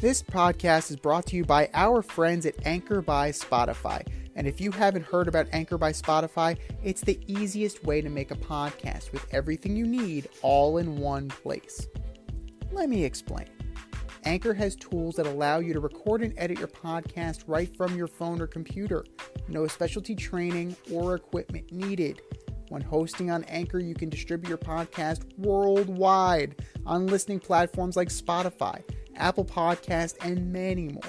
This podcast is brought to you by our friends at Anchor by Spotify. And if you haven't heard about Anchor by Spotify, it's the easiest way to make a podcast with everything you need all in one place. Let me explain. Anchor has tools that allow you to record and edit your podcast right from your phone or computer. No specialty training or equipment needed. When hosting on Anchor, you can distribute your podcast worldwide on listening platforms like Spotify, Apple Podcast, and many more.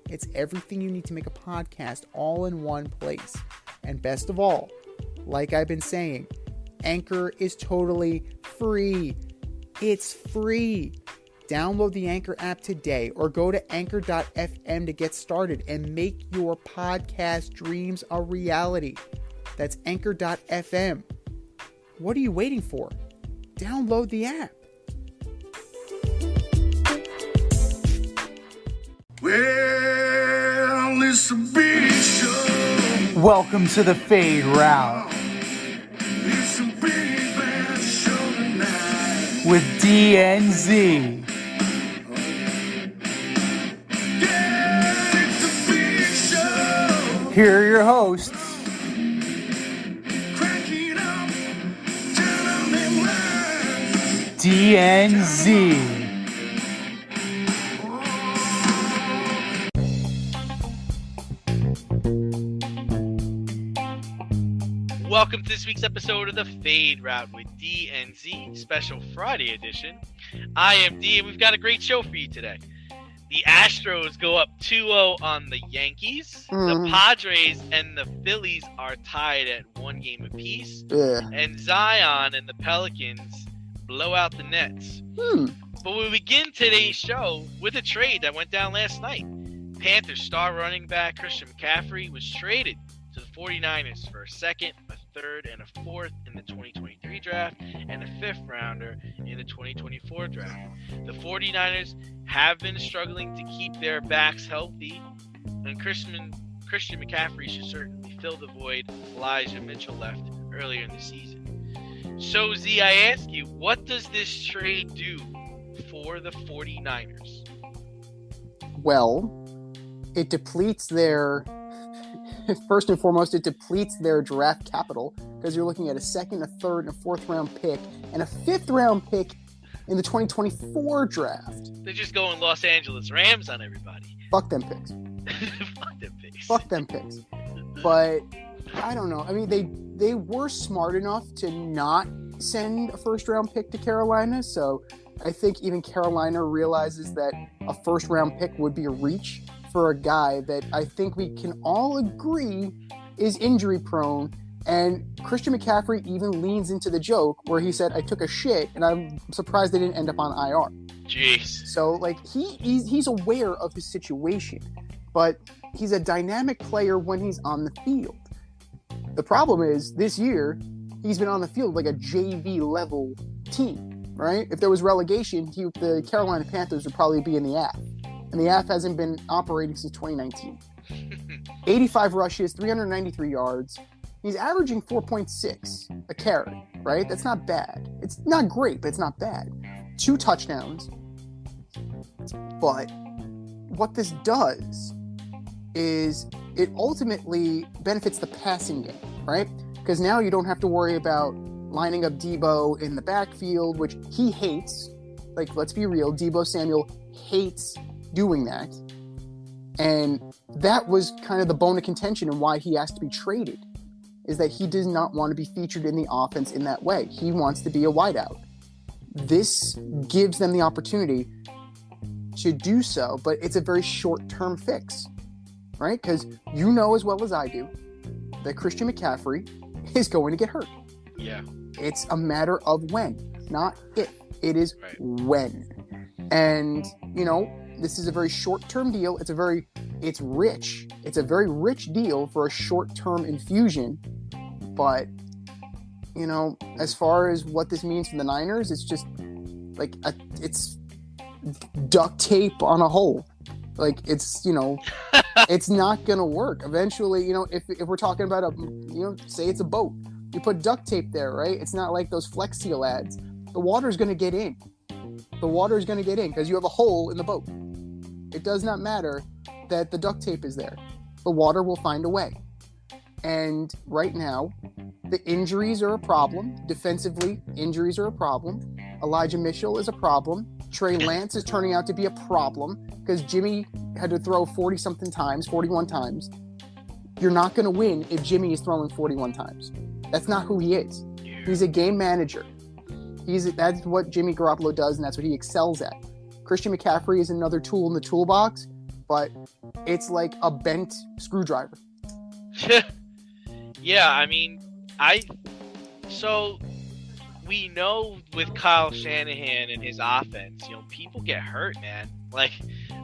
It's everything you need to make a podcast all in one place. And best of all, like I've been saying, Anchor is totally free. It's free. Download the Anchor app today or go to anchor.fm to get started and make your podcast dreams a reality. That's anchor.fm. What are you waiting for? Download the app. Well, it's a big show. Welcome to the Fade Route It's a big bad show tonight. with DNZ. Yeah, it's a big show. Here are your hosts, Crank it up, turn on them lights. DNZ. Welcome to this week's episode of the Fade Route with DNZ, special Friday edition. I am D, and we've got a great show for you today. The Astros go up 2-0 on the Yankees. The Padres and the Phillies are tied at one game apiece. And Zion and the Pelicans blow out the Nets. But we begin today's show with a trade that went down last night. Panthers star running back Christian McCaffrey was traded to the 49ers for a second, a third, and a fourth in the 2023 draft, and a fifth rounder in the 2024 draft. The 49ers have been struggling to keep their backs healthy, and Christian McCaffrey should certainly fill the void Elijah Mitchell left earlier in the season. So, Z, I ask you, what does this trade do for the 49ers? Well, it depletes their... First and foremost, it depletes their draft capital because you're looking at a second, a third, and a fourth round pick and a fifth round pick in the 2024 draft. They're just going Los Angeles Rams on everybody. Fuck them picks. Fuck them picks. Fuck them picks. But I don't know. I mean, they were smart enough to not send a first round pick to Carolina. So I think even Carolina realizes that a first round pick would be a reach for a guy that I think we can all agree is injury prone. And Christian McCaffrey even leans into the joke where he said, I took a shit and I'm surprised they didn't end up on IR. Jeez. So like he's aware of his situation, but he's a dynamic player when he's on the field. The problem is this year he's been on the field like a JV level team, right? If there was relegation, the Carolina Panthers would probably be in the AF. And the AF hasn't been operating since 2019. 85 rushes, 393 yards. He's averaging 4.6 a carry, right? That's not bad. It's not great, but it's not bad. 2 touchdowns. But what this does is it ultimately benefits the passing game, right? Because now you don't have to worry about lining up Debo in the backfield, which he hates. Like, let's be real, Debo Samuel hates doing that, and that was kind of the bone of contention and why he asked to be traded, is that he does not want to be featured in the offense in that way. He wants to be a wideout. This gives them the opportunity to do so, but it's a very short-term fix, right? Because you know as well as I do that Christian McCaffrey is going to get hurt. Yeah. It's a matter of when, not if. It is right. When. And, this is a very short-term deal. It's rich. It's a very rich deal for a short-term infusion. But, as far as what this means for the Niners, it's just like it's duct tape on a hole. Like it's it's not gonna work. Eventually, if we're talking about say it's a boat, you put duct tape there, right? It's not like those Flex Seal ads. The water's gonna get in. The water is gonna get in because you have a hole in the boat. It does not matter that the duct tape is there. The water will find a way. And right now, the injuries are a problem. Defensively, injuries are a problem. Elijah Mitchell is a problem. Trey Lance is turning out to be a problem because Jimmy had to throw 40-something times, 41 times. You're not going to win if Jimmy is throwing 41 times. That's not who he is. He's a game manager. That's what Jimmy Garoppolo does, and that's what he excels at. Christian McCaffrey is another tool in the toolbox, but it's like a bent screwdriver. Yeah, I mean, so we know with Kyle Shanahan and his offense, people get hurt, man. Like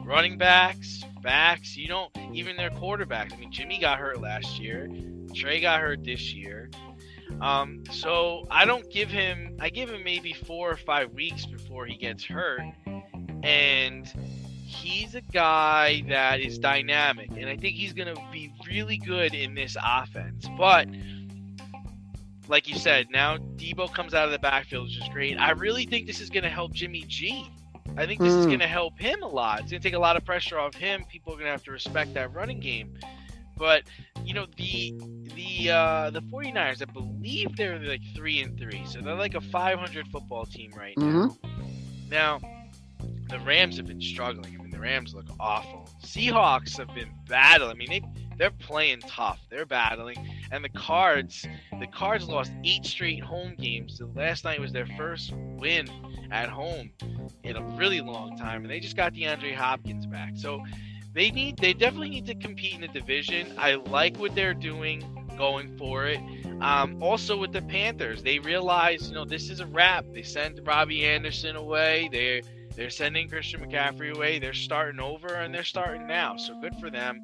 running backs, even their quarterbacks. I mean, Jimmy got hurt last year. Trey got hurt this year. So I give him maybe 4 or 5 weeks before he gets hurt. And he's a guy that is dynamic, and I think he's going to be really good in this offense. But like you said, now Debo comes out of the backfield, which is great. I really think this is going to help Jimmy G. I think this is going to help him a lot. It's going to take a lot of pressure off him. People are going to have to respect that running game. But, the 49ers, I believe they're like 3-3. So they're like a 500 football team right now. Now, the Rams have been struggling. I mean, the Rams look awful. Seahawks have been battling. I mean, they're playing tough. They're battling. And the Cards lost 8 straight home games. So last night was their first win at home in a really long time. And they just got DeAndre Hopkins back. So they definitely need to compete in the division. I like what they're doing, going for it. Also with the Panthers, they realize, this is a wrap. They sent Robbie Anderson away. They're sending Christian McCaffrey away. They're starting over, and they're starting now. So good for them.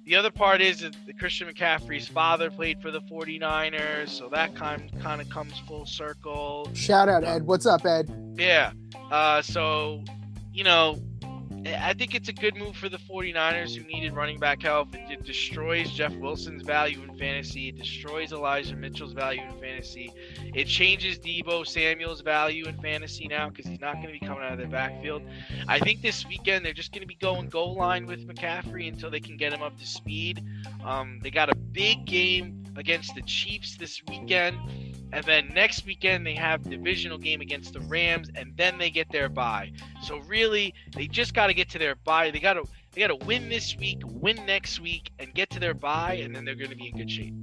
The other part is that Christian McCaffrey's father played for the 49ers, so that kind of comes full circle. Shout out, Ed. What's up, Ed? Yeah. So, I think it's a good move for the 49ers who needed running back help. It destroys Jeff Wilson's value in fantasy. It destroys Elijah Mitchell's value in fantasy. It changes Deebo Samuel's value in fantasy now because he's not going to be coming out of the backfield. I think this weekend they're just going to be going goal line with McCaffrey until they can get him up to speed. They got a big game against the Chiefs this weekend. And then next weekend, they have divisional game against the Rams, and then they get their bye. So really, they just got to get to their bye. They got to win this week, win next week, and get to their bye, and then they're going to be in good shape.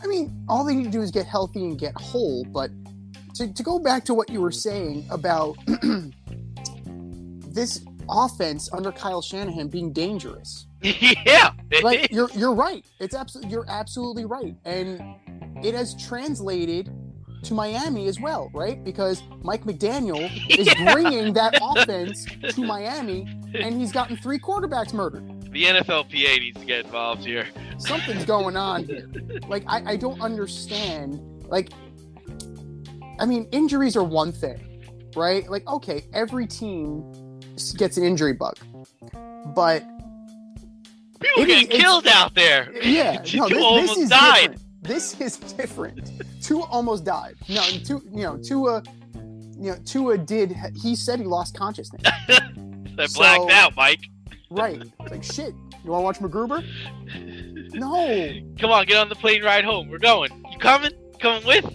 I mean, all they need to do is get healthy and get whole. But to go back to what you were saying about this offense under Kyle Shanahan being dangerous. Yeah, like you're right. You're absolutely right, and it has translated to Miami as well, right? Because Mike McDaniel is bringing that offense to Miami, and he's gotten 3 quarterbacks murdered. The NFLPA needs to get involved here. Something's going on here. Like, I don't understand. Like, I mean, injuries are one thing, right? Like, okay, every team gets an injury bug, but people get killed out there. Yeah, no, People this almost is died. Different. This is different. Tua almost died. No, Tua did. He said he lost consciousness. They blacked out, Mike. Right. It's like, shit. You want to watch MacGruber? No. Come on, get on the plane ride home. We're going. You coming? Coming with?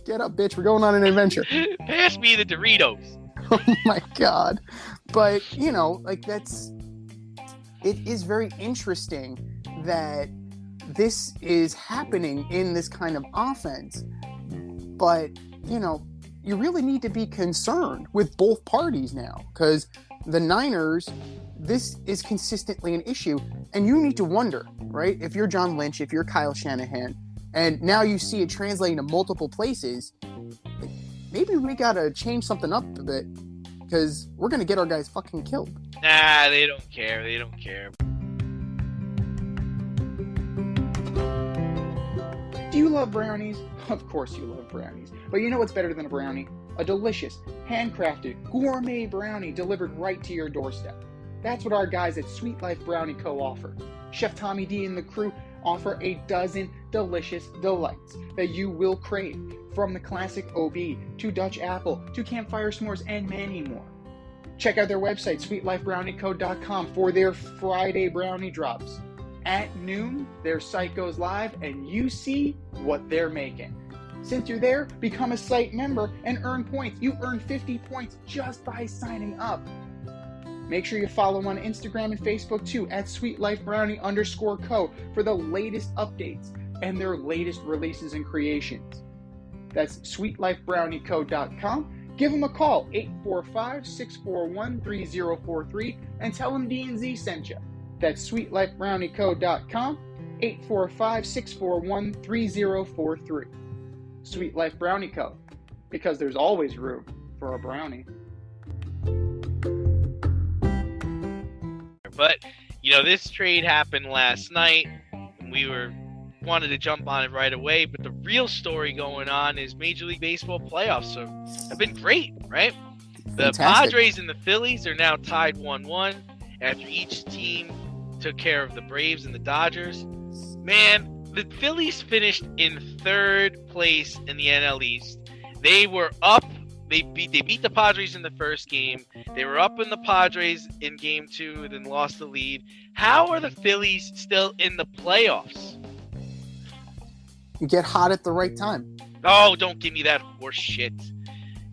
Get up, bitch. We're going on an adventure. Pass me the Doritos. Oh my God. But, it is very interesting that this is happening in this kind of offense. But, you really need to be concerned with both parties now, because the Niners, this is consistently an issue. And you need to wonder, right? If you're John Lynch, if you're Kyle Shanahan, and now you see it translating to multiple places, maybe we got to change something up a bit, because we're going to get our guys fucking killed. Nah, they don't care. They don't care. Do you love brownies? Of course you love brownies. But you know what's better than a brownie? A delicious, handcrafted, gourmet brownie delivered right to your doorstep. That's what our guys at Sweet Life Brownie Co. offer. Chef Tommy D and the crew offer a dozen delicious delights that you will crave, from the classic OB to Dutch apple to campfire s'mores and many more. Check out their website, sweetlifebrowniecode.com, for their Friday brownie drops. At noon, their site goes live and you see what they're making. Since you're there, become a site member and earn points. You earn 50 points just by signing up. Make sure you follow them on Instagram and Facebook too, at sweetlifebrownie_co, for the latest updates and their latest releases and creations. That's sweetlifebrowniecode.com. Give them a call, 845-641-3043, and tell them D&Z sent you. That's sweetlifebrowniecode.com, 845-641-3043. Sweet Life Brownie Co., because there's always room for a brownie. But, this trade happened last night, and we wanted to jump on it right away, but the real story going on is Major League Baseball playoffs have been great, right? The Fantastic. Padres and the Phillies are now tied 1-1 after each team took care of the Braves and the Dodgers. Man, the Phillies finished in third place in the NL East. They were up. They beat the Padres in the first game. They were up in the Padres in game 2, then lost the lead. How are the Phillies still in the playoffs? You get hot at the right time. Oh, don't give me that horse shit.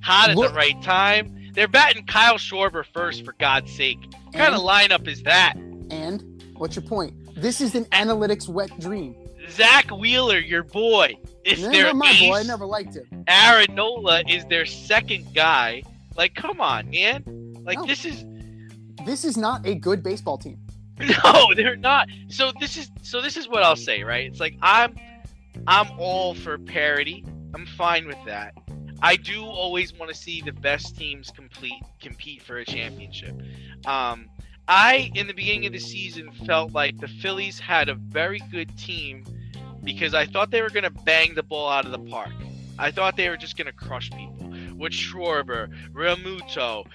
Hot at the right time. They're batting Kyle Schwarber first, for God's sake. What kind of lineup is that? And what's your point? This is an analytics wet dream. Zach Wheeler, your boy, is their Not my ace. boy. I never liked him. Aaron Nola is their second guy. Like, come on, man. Like, No. This is not a good baseball team. no, they're not. So this is what I'll say, right? It's like I'm all for parity. I'm fine with that. I do always want to see the best teams compete for a championship. In the beginning of the season, felt like the Phillies had a very good team because I thought they were going to bang the ball out of the park. I thought they were just going to crush people with Schwarber, Realmuto,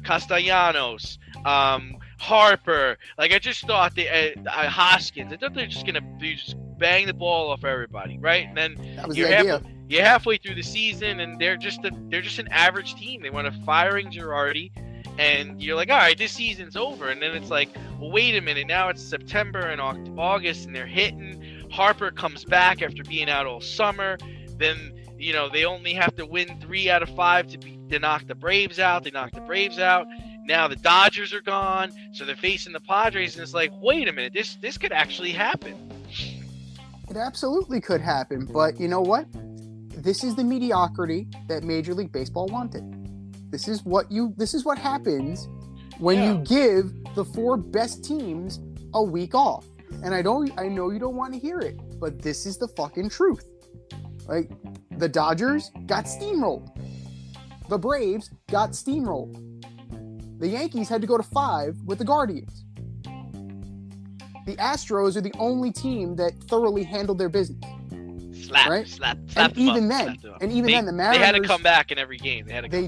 Castellanos, Harper. Like, I just thought Hoskins. I thought they were just going to just bang the ball off everybody, right? And then That was the idea. you're halfway through the season, and they're just an average team. They went to firing Girardi. And you're like, all right, this season's over. And then it's like, well, wait a minute. Now it's September and August, and they're hitting. Harper comes back after being out all summer. Then, they only have to win 3 out of 5 to knock the Braves out. They knock the Braves out. Now the Dodgers are gone. So they're facing the Padres. And it's like, wait a minute. This could actually happen. It absolutely could happen. But you know what? This is the mediocrity that Major League Baseball wanted. This is what happens when you give the 4 best teams a week off. And I know you don't want to hear it, but this is the fucking truth. Like, the Dodgers got steamrolled. The Braves got steamrolled. The Yankees had to go to 5 with the Guardians. The Astros are the only team that thoroughly handled their business. Slap. And even then, the Mariners, they had to come back in every game. They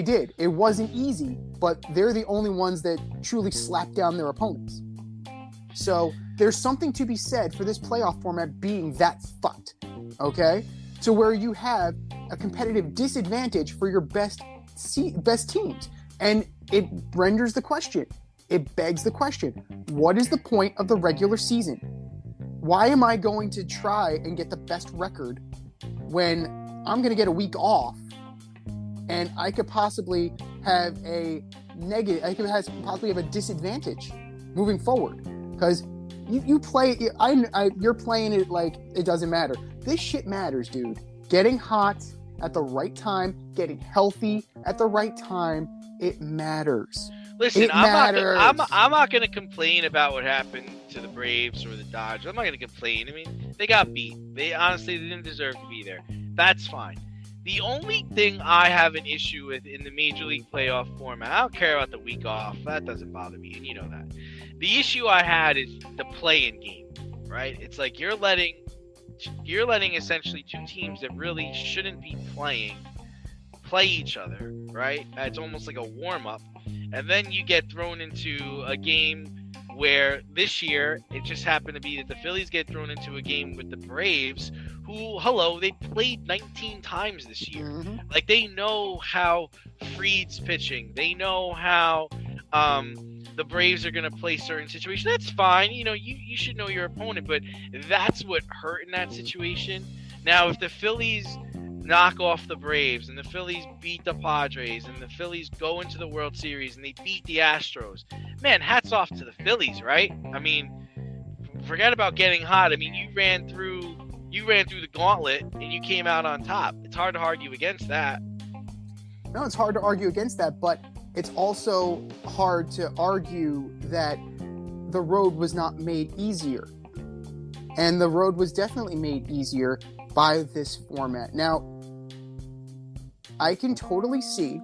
did. It wasn't easy, but they're the only ones that truly slapped down their opponents. So there's something to be said for this playoff format being that fucked, okay? To where you have a competitive disadvantage for your best teams. And it renders the question. It begs the question, what is the point of the regular season? Why am I going to try and get the best record when I'm going to get a week off and I could possibly have a negative, possibly have a disadvantage moving forward? Because you're playing it like it doesn't matter. This shit matters, dude. Getting hot at the right time, getting healthy at the right time, it matters. Listen, I'm not going to complain about what happened to the Braves or the Dodgers. I'm not going to complain. I mean, they got beat. They didn't deserve to be there. That's fine. The only thing I have an issue with in the Major League playoff format, I don't care about the week off. That doesn't bother me, and you know that. The issue I had is the play-in game, right? It's like you're letting essentially 2 teams that really shouldn't be playing play each other, right? It's almost like a warm-up. And then you get thrown into a game where this year it just happened to be that the Phillies get thrown into a game with the Braves, they played 19 times this year. Mm-hmm. Like, they know how Fried's pitching. They know how the Braves are going to play certain situations. That's fine. You should know your opponent, but that's what hurt in that situation. Now, if the Phillies knock off the Braves and the Phillies beat the Padres and the Phillies go into the World Series and they beat the Astros, man, hats off to the Phillies, right? I mean, forget about getting hot. I mean, you ran through the gauntlet and you came out on top. It's hard to argue against that. No, it's hard to argue against that, but it's also hard to argue that the road was not made easier. And the road was definitely made easier by this format. Now, I can totally see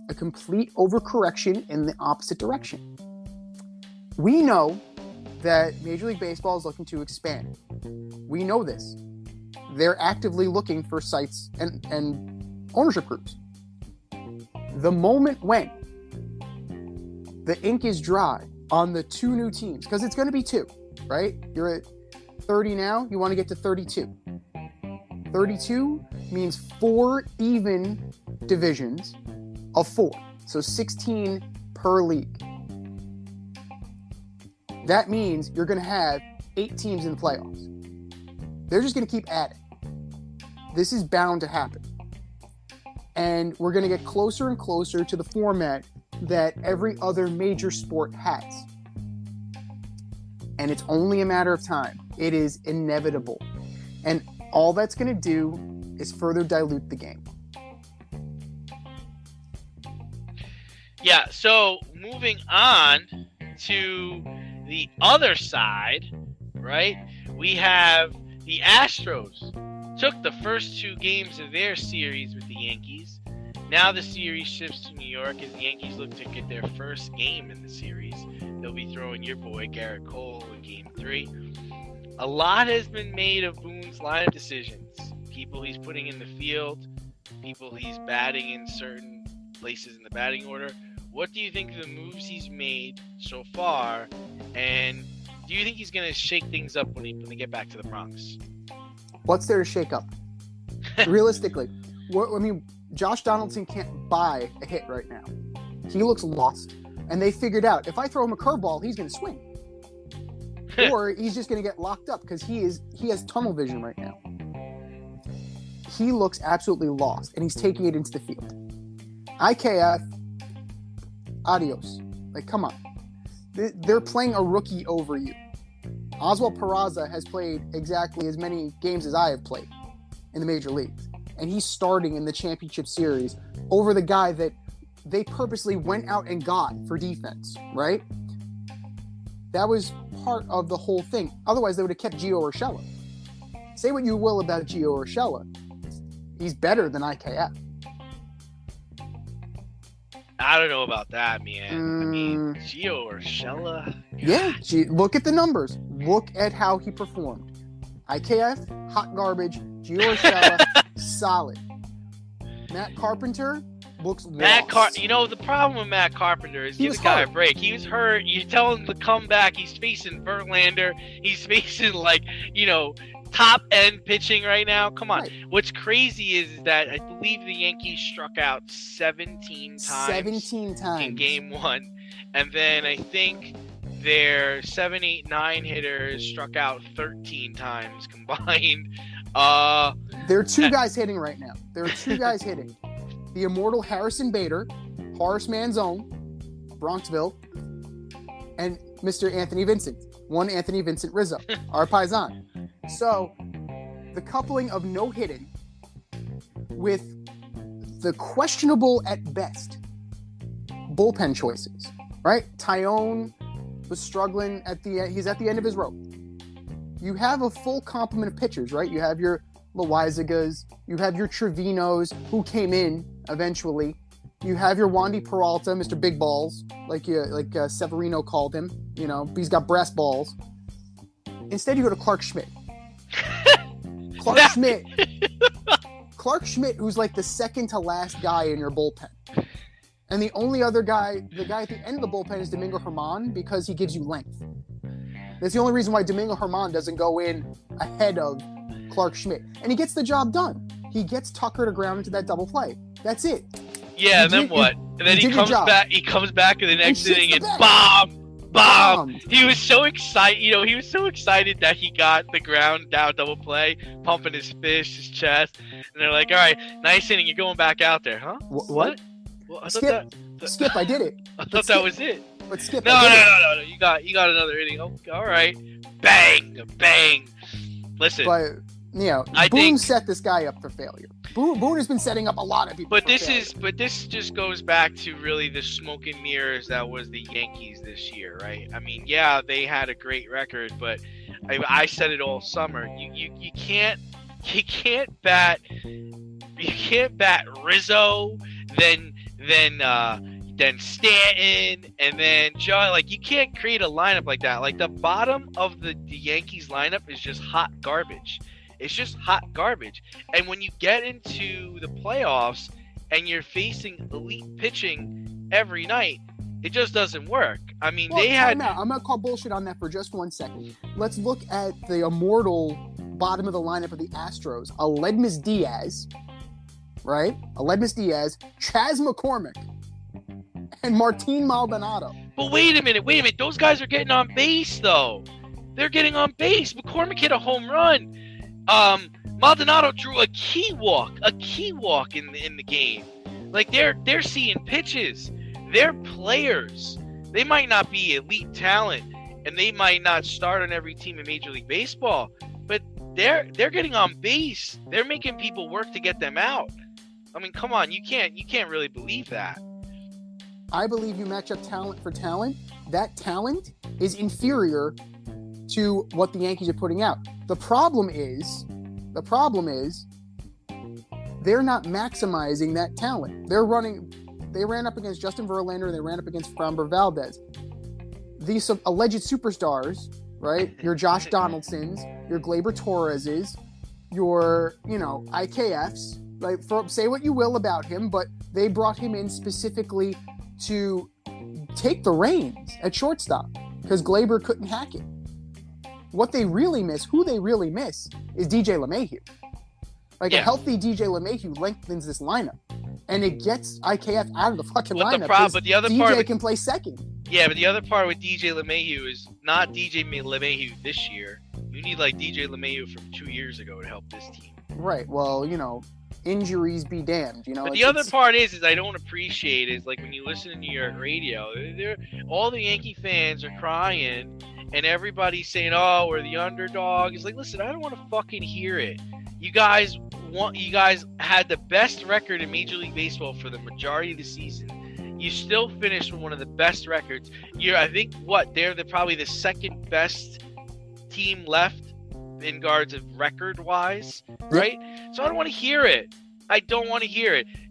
a complete overcorrection in the opposite direction. We know that Major League Baseball is looking to expand. We know this. They're actively looking for sites and ownership groups. The moment when the ink is dry on the two new teams, because it's going to be two, right? You're at 30 now, you want to get to 32. 32 means 4 even divisions of 4. So 16 per league. That means you're going to have 8 teams in the playoffs. They're just going to keep adding. This is bound to happen. And we're going to get closer and closer to the format that every other major sport has. And it's only a matter of time. It is inevitable. And all that's going to do is further dilute the game. Yeah, so moving on to the other side, right? We have the Astros took the first 2 games of their series with the Yankees. Now the series shifts to New York as the Yankees look to get their first game in the series. They'll be throwing your boy Garrett Cole in Game 3. A lot has been made of Boone's lineup decisions. People he's putting in the field, people he's batting in certain places in the batting order. What do you think of the moves he's made so far? And do you think he's going to shake things up when they get back to the Bronx? What's there to shake up? Realistically, Josh Donaldson can't buy a hit right now. He looks lost. And they figured out, if I throw him a curveball, he's going to swing. Or he's just going to get locked up because he has tunnel vision right now. He looks absolutely lost, and he's taking it into the field. IKF, adios. Like, come on. They're playing a rookie over you. Oswald Peraza has played exactly as many games as I have played in the major leagues. And he's starting in the championship series over the guy that they purposely went out and got for defense, right? That was part of the whole thing. Otherwise, they would have kept Gio Urshela. Say what you will about Gio Urshela. He's better than IKF. I don't know about that, man. I mean, Gio Urshela. Yeah, look at the numbers. Look at how he performed. IKF, hot garbage. Gio Urshela, solid. Matt Carpenter looks lost. The problem with Matt Carpenter is give the guy a break. He was hurt. You tell him to come back. He's facing Verlander. He's facing top end pitching right now. Come on. Right. What's crazy is that I believe the Yankees struck out 17 times in Game 1, and then I think their 7, 8, 9 hitters struck out 13 times combined. There are 2 guys hitting right now. There are 2 guys hitting. The immortal Harrison Bader, Horace Mann's own, Bronxville, and Mr. Anthony Vincent. One Anthony Vincent Rizzo, our paisan. So, the coupling of no hitting with the questionable at best bullpen choices, right? Tyone was struggling he's at the end of his rope. You have a full complement of pitchers, right? You have your Loaizagas, you have your Trevinos, who came in eventually. You have your Wandy Peralta, Mr. Big Balls, like Severino called him. He's got brass balls. Instead, you go to Clark Schmidt. Clark Schmidt, who's like the second to last guy in your bullpen. And the only other guy, the guy at the end of the bullpen is Domingo Germán because he gives you length. That's the only reason why Domingo Germán doesn't go in ahead of Clark Schmidt, and he gets the job done. He gets Tucker to ground into that double play. That's it. Yeah, and then what? And then he comes back. He comes back in the next inning and bomb. He was so excited. He was so excited that he got the ground down double play, pumping his fist, his chest, and they're like, "All right, nice inning. You're going back out there, huh? What? Well, I Skip. Skip. I did it. I thought that was it. But Skip. No. You got another inning. Oh, all right. Bang. Listen. But Boone set this guy up for failure. Boone has been setting up a lot of people. But this just goes back to really the smoke and mirrors that was the Yankees this year, right? I mean, yeah, they had a great record, but I said it all summer. You can't bat Rizzo, then Stanton, and then Joe. Like, you can't create a lineup like that. Like, the bottom of the Yankees lineup is just hot garbage. It's just hot garbage. And when you get into the playoffs and you're facing elite pitching every night, it just doesn't work. I mean, I'm going to call bullshit on that for just 1 second. Let's look at the immortal bottom of the lineup of the Astros. Aledmys Diaz, right? Chas McCormick, and Martin Maldonado. But wait a minute. Those guys are getting on base, though. They're getting on base. McCormick hit a home run. Maldonado drew a key walk in the game. Like, they're seeing pitches. They're players. They might not be elite talent, and they might not start on every team in Major League Baseball, but they're getting on base. They're making people work to get them out. I mean, come on, you can't really believe that. I believe you match up talent for talent. That talent is inferior to what the Yankees are putting out. The problem is they're not maximizing that talent. They ran up against Justin Verlander, they ran up against Framber Valdez. These alleged superstars, right? Your Josh Donaldsons, your Gleyber Torreses, your, IKFs. Like, say what you will about him, but they brought him in specifically to take the reins at shortstop because Gleyber couldn't hack it. Who they really miss is DJ LeMahieu. A healthy DJ LeMahieu lengthens this lineup, and it gets IKF out of the fucking lineup. But the other DJ can play second. Yeah, but the other part with DJ LeMahieu is not DJ LeMahieu this year. You need DJ LeMahieu from 2 years ago to help this team. Right. Well, injuries be damned. But the other part is I don't appreciate is when you listen to New York radio, all the Yankee fans are crying. And everybody's saying, "Oh, we're the underdog." It's like, listen, I don't want to fucking hear it. You guys had the best record in Major League Baseball for the majority of the season. You still finished with one of the best records. They're probably the second best team left in regards of record wise, right? So I don't want to hear it.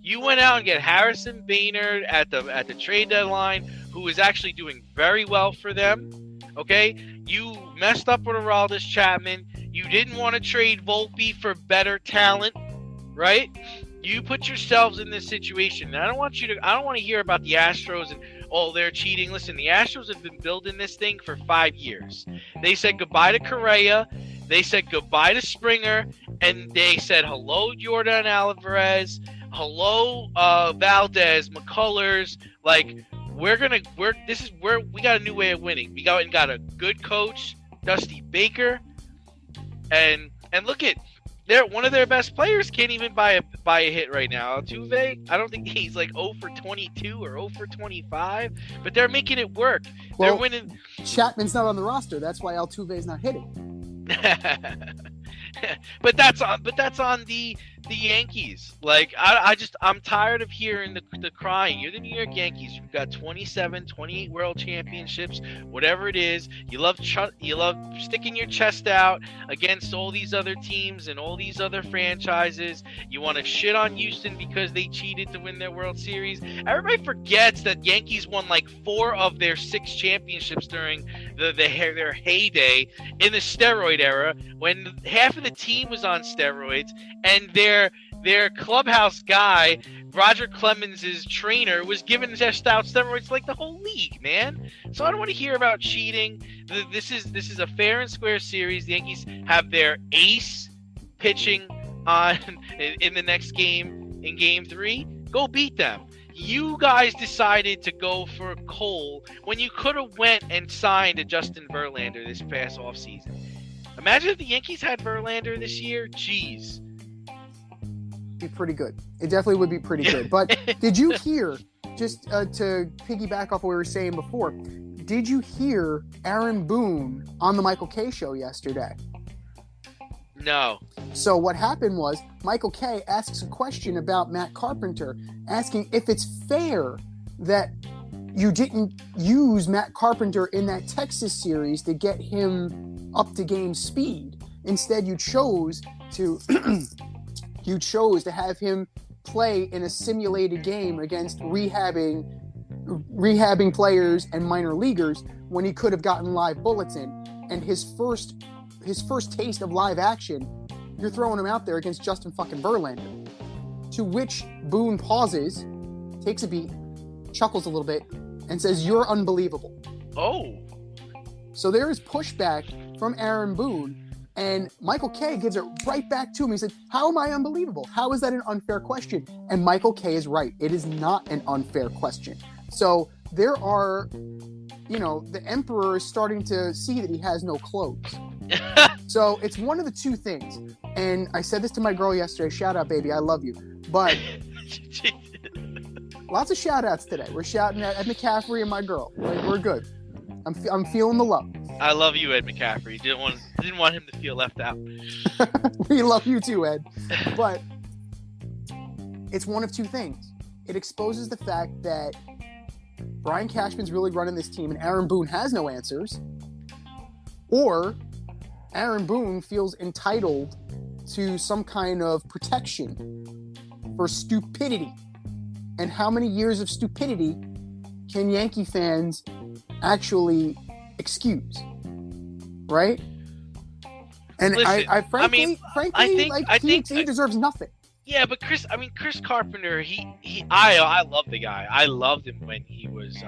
You went out and get Harrison Baynard at the trade deadline, who is actually doing very well for them. Okay, you messed up with Aroldis Chapman. You didn't want to trade Volpe for better talent, right? You put yourselves in this situation. And I don't want to hear about the Astros and they're cheating. Listen, the Astros have been building this thing for 5 years. They said goodbye to Correa. They said goodbye to Springer, and they said hello Jordan Alvarez, hello Valdez, McCullers. We got a new way of winning. We got a good coach, Dusty Baker, and look at one of their best players can't even buy a hit right now. Altuve, I don't think he's 0 for 22 or 0 for 25, but they're making it work. They're winning. Chapman's not on the roster. That's why Altuve's not hitting. but that's on the Yankees. I'm tired of hearing the crying. You're the New York Yankees. You've got 27, 28 world championships, whatever it is. You love sticking your chest out against all these other teams and all these other franchises. You want to shit on Houston because they cheated to win their World Series. Everybody forgets that Yankees won 4 of their 6 championships during their heyday in the steroid era, when half of the team was on steroids, and their clubhouse guy, Roger Clemens' trainer, was giving just out steroids the whole league, man. So I don't want to hear about cheating. This is a fair and square series. The Yankees have their ace pitching on in the next game, in Game 3, go beat them. You guys decided to go for Cole when you could have went and signed a Justin Verlander this past offseason. Imagine if the Yankees had Verlander this year. Jeez. Be pretty good. It definitely would be pretty good. But did you hear, just to piggyback off what we were saying before, did you hear Aaron Boone on the Michael Kay show yesterday? No. So what happened was Michael Kay asks a question about Matt Carpenter, asking if it's fair that you didn't use Matt Carpenter in that Texas series to get him up to game speed. Instead, you chose to have him play in a simulated game against rehabbing players and minor leaguers when he could have gotten live bullets in. And his first taste of live action, you're throwing him out there against Justin fucking Verlander. To which Boone pauses, takes a beat, chuckles a little bit, and says, "You're unbelievable." Oh. So there is pushback from Aaron Boone, and Michael Kay gives it right back to him. He said, "How am I unbelievable? How is that an unfair question?" And Michael Kay is right. It is not an unfair question. So there are, the emperor is starting to see that he has no clothes. So it's one of the two things. And I said this to my girl yesterday. Shout out, baby. I love you. But lots of shout outs today. We're shouting at Ed McCaffrey and my girl. We're good. I'm feeling the love. I love you, Ed McCaffrey. Didn't want him to feel left out. We love you too, Ed. But it's one of two things. It exposes the fact that Brian Cashman's really running this team and Aaron Boone has no answers. Or Aaron Boone feels entitled to some kind of protection for stupidity. And how many years of stupidity can Yankee fans actually excuse? Right? And Listen, I frankly I think he deserves nothing. Yeah, but Chris Carpenter, I love the guy. I loved him when he was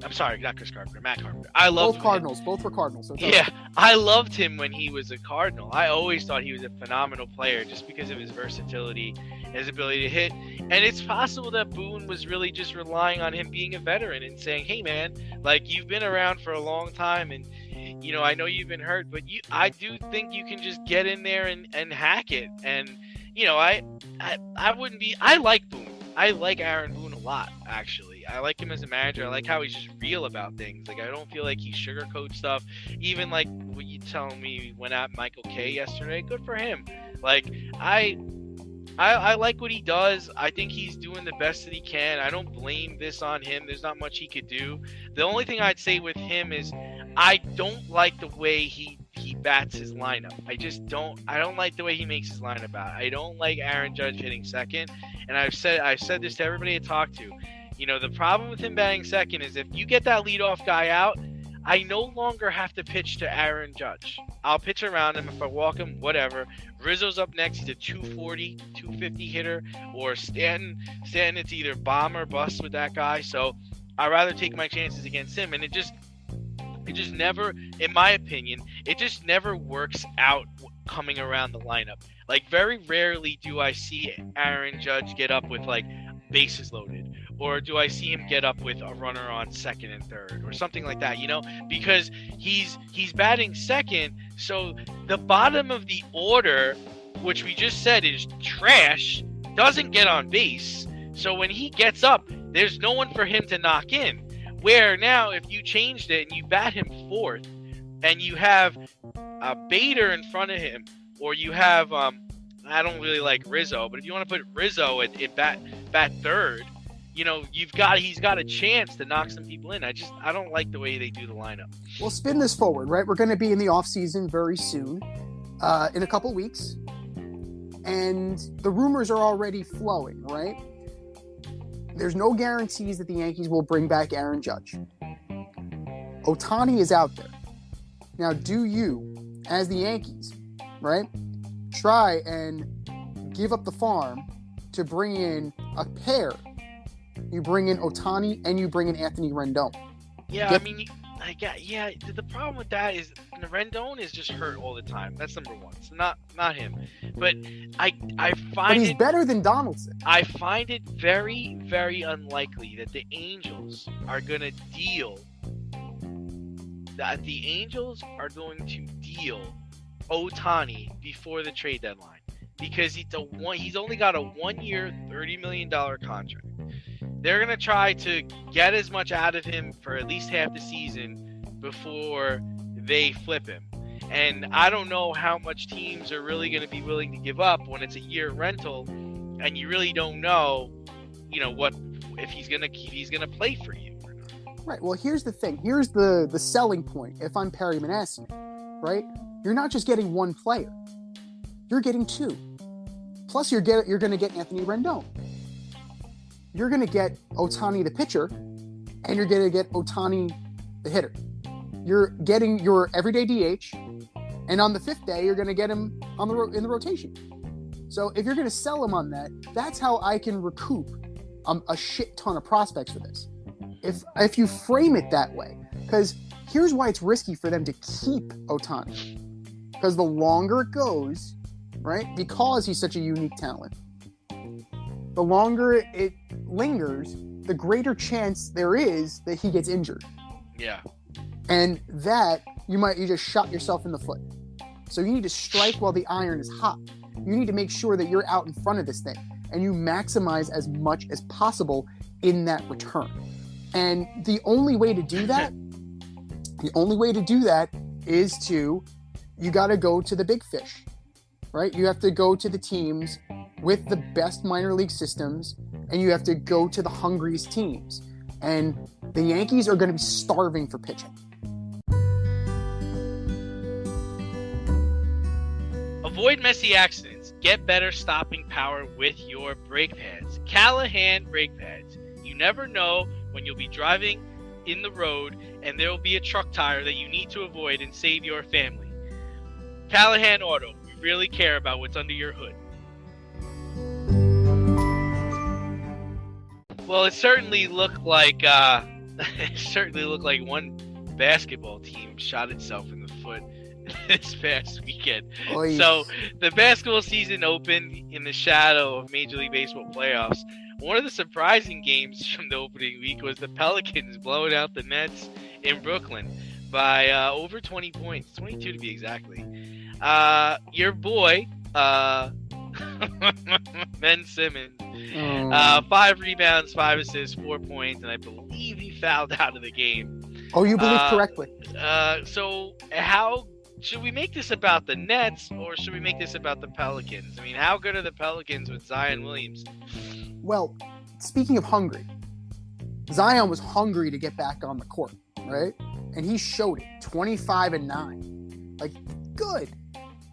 I'm sorry, not Chris Carpenter, Matt Carpenter. I loved both Cardinals. Both were Cardinals. So yeah, I loved him when he was a Cardinal. I always thought he was a phenomenal player just because of his versatility, his ability to hit. And it's possible that Boone was really just relying on him being a veteran and saying, "Hey, man, like you've been around for a long time, and I know you've been hurt, but I do think you can just get in there and hack it." And I wouldn't be. I like Boone. I like Aaron Boone a lot, actually. I like him as a manager. I like how he's just real about things. Like, I don't feel like he sugarcoats stuff. Even like what you telling me went at Michael Kay yesterday. Good for him. Like, I like what he does. I think he's doing the best that he can. I don't blame this on him. There's not much he could do. The only thing I'd say with him is I don't like the way he bats his lineup. I don't like the way he makes his lineup out. I don't like Aaron Judge hitting second. And I've said this to everybody I talk to. The problem with him batting second is if you get that leadoff guy out, I no longer have to pitch to Aaron Judge. I'll pitch around him if I walk him, whatever. Rizzo's up next. He's a 240, 250 hitter. Or Stanton, it's either bomb or bust with that guy. So I'd rather take my chances against him. And it just never, in my opinion, it just never works out coming around the lineup. Like, very rarely do I see Aaron Judge get up with, like, bases loaded. Or do I see him get up with a runner on second and third or something like that, because he's batting second. So the bottom of the order, which we just said is trash, doesn't get on base. So when he gets up, there's no one for him to knock in. Where now, if you changed it and you bat him fourth and you have a Bader in front of him, or you have, I don't really like Rizzo, but if you want to put Rizzo at bat third, he's got a chance to knock some people in. I don't like the way they do the lineup. Well, spin this forward, right? We're going to be in the off season very soon, in a couple weeks, and the rumors are already flowing, right? There's no guarantees that the Yankees will bring back Aaron Judge. Ohtani is out there. Now, do you, as the Yankees, right, try and give up the farm to bring in a pair? You bring in Ohtani and you bring in Anthony Rendon. Yeah, The problem with that is Rendon is just hurt all the time. That's number one. It's not him. But I find but he's better than Donaldson. I find it very, very unlikely that the Angels are gonna deal. That the Angels are going to deal Ohtani before the trade deadline because he's only got a 1-year, $30 million contract. They're going to try to get as much out of him for at least half the season before they flip him. And I don't know how much teams are really going to be willing to give up when it's a year rental and you really don't know, what if he's going to play for you. Right. Well, here's the thing. Here's the selling point. If I'm Perry Manassi, right? You're not just getting one player. You're getting two. Plus you're going to get Anthony Rendon. You're going to get Ohtani the pitcher, and you're going to get Ohtani the hitter. You're getting your everyday DH, and on the fifth day, you're going to get him in the rotation. So if you're going to sell him on that, that's how I can recoup a shit ton of prospects for this. If you frame it that way, because here's why it's risky for them to keep Ohtani. Because the longer it goes, right, because he's such a unique talent, the longer it lingers, the greater chance there is that he gets injured. Yeah. And that, you just shot yourself in the foot. So you need to strike while the iron is hot. You need to make sure that you're out in front of this thing and you maximize as much as possible in that return. And the only way to do that is you got to go to the big fish, right? You have to go to the teams with the best minor league systems, and you have to go to the hungriest teams. And the Yankees are going to be starving for pitching. Avoid messy accidents. Get better stopping power with your brake pads. Callahan brake pads. You never know when you'll be driving in the road and there will be a truck tire that you need to avoid and save your family. Callahan Auto. We really care about what's under your hood. Well, it certainly looked like one basketball team shot itself in the foot this past weekend. Oy. So the basketball season opened in the shadow of Major League Baseball playoffs. One of the surprising games from the opening week was the Pelicans blowing out the Nets in Brooklyn by over 20 points, 22 to be exactly. Your boy, Ben Simmons, 5 rebounds, 5 assists, 4 points, and I believe he fouled out of the game. Oh, you believe correctly. So how should we make this about the Nets, or should we make this about the Pelicans? I mean, how good are the Pelicans with Zion Williamson? Well, speaking of hungry, Zion was hungry to get back on the court, right? And he showed it, 25 and 9. Like, good.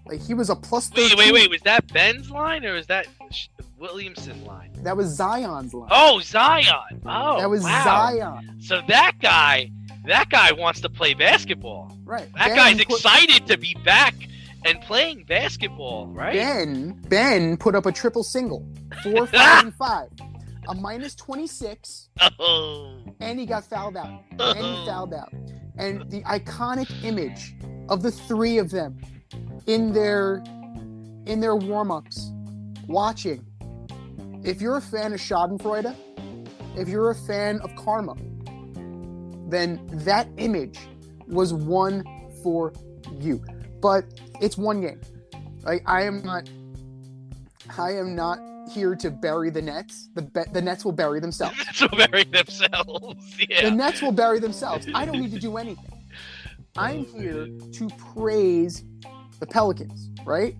Like, he was a plus 13. Wait. Was that Ben's line, or was that Williamson's line? That was Zion's line. Oh, Zion. Oh, that was wow. Zion. So that guy wants to play basketball. Right. That guy's excited to be back and playing basketball, right? Ben put up a triple single. 4, 5, and 5. A minus 26. Oh. And he got fouled out. And the iconic image of the three of them in their warm-ups watching. If you're a fan of Schadenfreude, if you're a fan of Karma, then that image was one for you. But it's one game. Like, I am not here to bury the Nets. The Nets will bury themselves. The Nets will bury themselves. Yeah. The Nets will bury themselves. I don't need to do anything. I'm here to praise the Pelicans, right?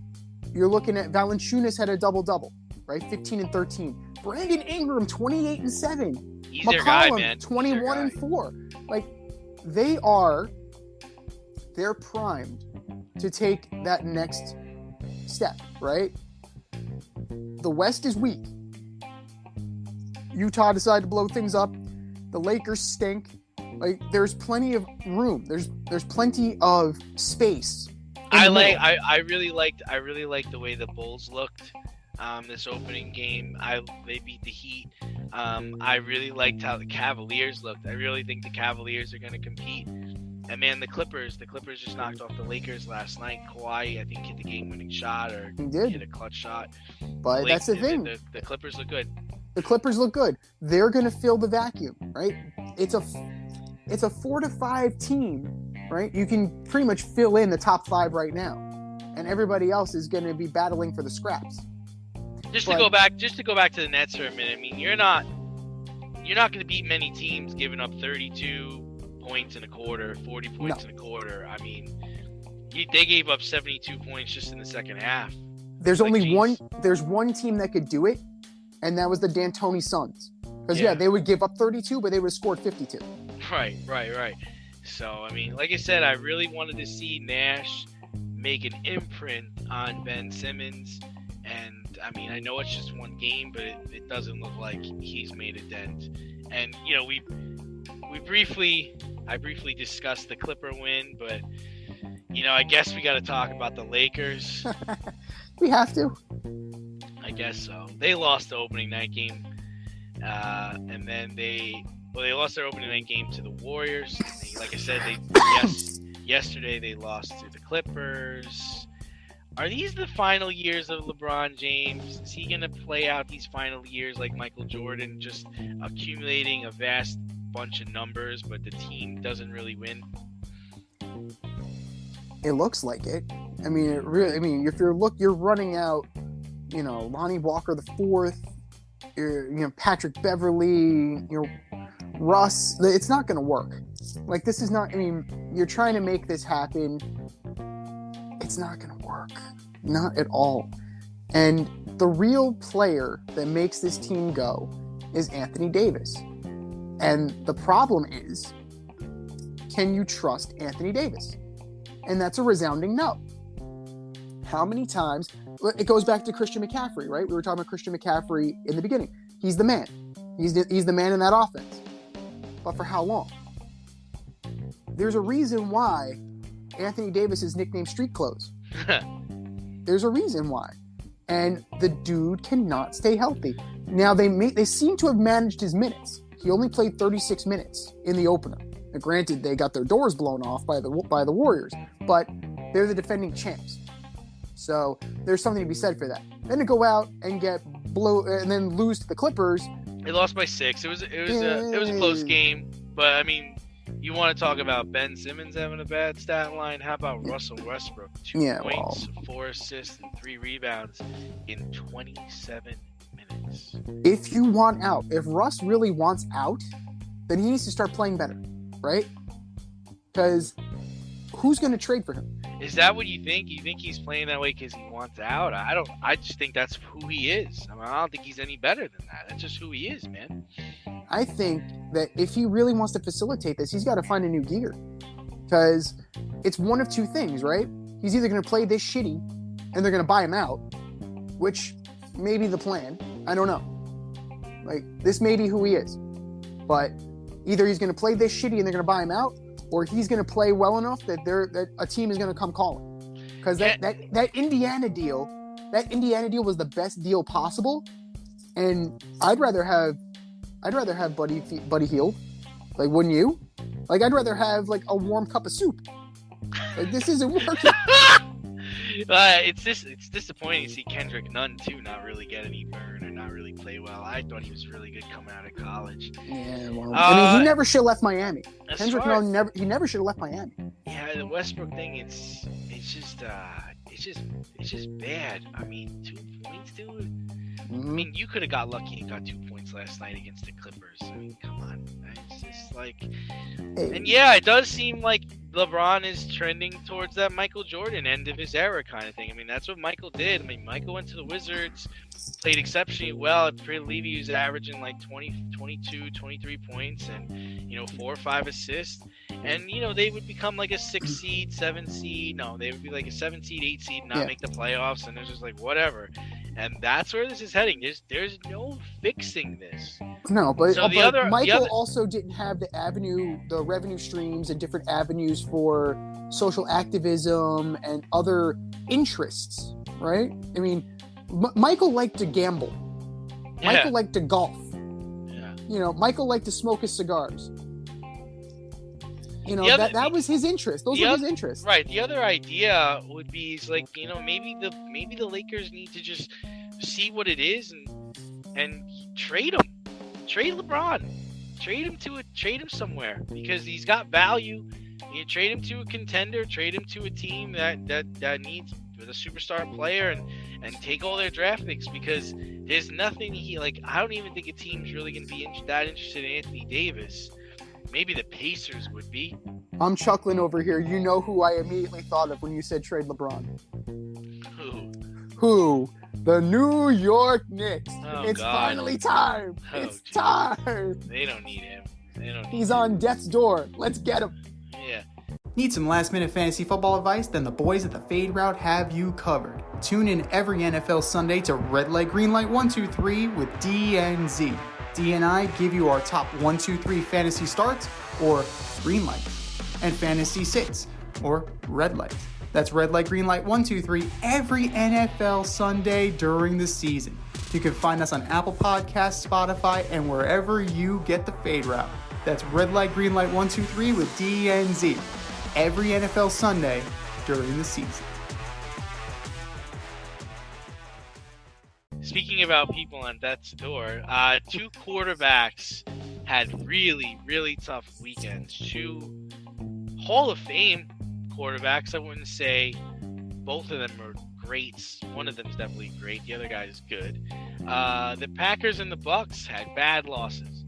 You're looking at Valanciunas had a double-double, right? 15 and 13. Brandon Ingram, 28 and 7. He's their guy, man. 21 and 4. Like, they're primed to take that next step, right? The West is weak. Utah decided to blow things up. The Lakers stink. Like, there's plenty of room. There's plenty of space. I really liked the way the Bulls looked this opening game. They beat the Heat. I really liked how the Cavaliers looked. I really think the Cavaliers are going to compete And man, the Clippers just knocked off the Lakers last night. Kawhi, I think, hit the game-winning shot or He did. hit a clutch shot. But that's the thing. The Clippers look good. The Clippers look good. They're going to fill the vacuum, right? It's a 4 to 5 team, right? You can pretty much fill in the top 5 right now, and everybody else is going to be battling for the scraps. Just to go back to the Nets for a minute. I mean, you're not going to beat many teams giving up 32 points in a quarter, 40 points in a quarter. I mean, they gave up 72 points just in the second half. There's only one team that could do it, and that was the D'Antoni Suns. Because they would give up 32, but they would have scored 52. Right. So, I mean, like I said, I really wanted to see Nash make an imprint on Ben Simmons. And, I mean, I know it's just one game, but it doesn't look like he's made a dent. And, you know, I briefly discussed the Clipper win, but, you know, I guess we got to talk about the Lakers. We have to. I guess so. They lost the opening night game. And then they lost their opening night game to the Warriors. Like I said, yesterday they lost to the Clippers. Are these the final years of LeBron James? Is he going to play out these final years like Michael Jordan, just accumulating a vast bunch of numbers, but the team doesn't really win? It looks like it. I mean, if you're running out, you know, Lonnie Walker the fourth, you know, Patrick Beverly, you know, Russ, it's not going to work. Like, this is not, I mean, you're trying to make this happen. It's not going to work. Not at all. And the real player that makes this team go is Anthony Davis. And the problem is, can you trust Anthony Davis? And that's a resounding no. How many times? It goes back to Christian McCaffrey, right? We were talking about Christian McCaffrey in the beginning. He's the man. He's the man in that offense. But for how long? There's a reason why Anthony Davis is nicknamed Street Clothes. There's a reason why. And the dude cannot stay healthy. Now, they seem to have managed his minutes. He only played 36 minutes in the opener. Now, granted, they got their doors blown off by the Warriors, but they're the defending champs. So there's something to be said for that. Then to go out and get and then lose to the Clippers. They lost by 6. It was a close game, but I mean, you want to talk about Ben Simmons having a bad stat line? How about Russell Westbrook? 2 points, 4 assists, and 3 rebounds in 27 minutes. If you want out, if Russ really wants out, then he needs to start playing better, right? Because who's going to trade for him? Is that what you think? You think he's playing that way because he wants out? I just think that's who he is. I mean, I don't think he's any better than that. That's just who he is, man. I think that if he really wants to facilitate this, he's got to find a new gear. Because it's one of two things, right? He's either going to play this shitty and they're going to buy him out, which may be the plan. I don't know. Like, this may be who he is. But either he's going to play this shitty and they're going to buy him out, or he's going to play well enough that a team is going to come calling. Because that Indiana deal was the best deal possible, and I'd rather have Buddy Hield. Like, wouldn't you? Like, I'd rather have like a warm cup of soup. Like, this isn't working. It's disappointing to see Kendrick Nunn too not really get any burn or not really play well. I thought he was really good coming out of college. Yeah, well, I mean, he never should have left Miami. Kendrick Nunn never should have left Miami. Yeah, the Westbrook thing, it's just bad. I mean, 2 points, dude. Mm-hmm. I mean, you could have got lucky and got 2 points last night against the Clippers. I mean, come on. It's just like, and yeah, it does seem like LeBron is trending towards that Michael Jordan end of his era kind of thing. I mean, that's what Michael did. I mean, Michael went to the Wizards, played exceptionally well. I believe he was averaging like 20, 22, 23 points and, 4 or 5 assists. And, they would become like a 6 seed, 7 seed. No, they would be like a 7 seed, 8 seed, not make the playoffs. And it's just like, whatever. And that's where this is heading. There's no fixing this. No, but Michael also didn't have the revenue streams and different avenues for social activism and other interests, right? I mean, Michael liked to gamble. Yeah. Michael liked to golf. Yeah. Michael liked to smoke his cigars. You know, that was his interest. Those were his interests. Right. The other idea would be is like, you know, maybe the Lakers need to just see what it is and trade him. Trade LeBron. Trade him somewhere because he's got value. You trade him to a contender, trade him to a team that needs a superstar player and take all their draft picks because there's nothing I don't even think a team's really going to be that interested in Anthony Davis. Maybe the Pacers would be. I'm chuckling over here. You know who I immediately thought of when you said trade LeBron? Who? The New York Knicks. Oh, it's God. Finally time. It's time. They don't need him. He's on death's door. Let's get him. Yeah. Need some last-minute fantasy football advice? Then the boys at the Fade Route have you covered. Tune in every NFL Sunday to Red Light, Green Light 1, 2, 3 with D and Z. D and I give you our top 1, 2, 3 fantasy starts, or green light, and fantasy sits, or red light. That's Red Light, Green Light 1, 2, 3 every NFL Sunday during the season. You can find us on Apple Podcasts, Spotify, and wherever you get the Fade Route. That's Red Light, Green Light 1, 2, 3 with D and Z every NFL Sunday during the season. Speaking about people on death's door, 2 quarterbacks had really, really tough weekends. 2 Hall of Fame quarterbacks. I wouldn't say both of them are greats. One of them is definitely great. The other guy is good. The Packers and the Bucs had bad losses.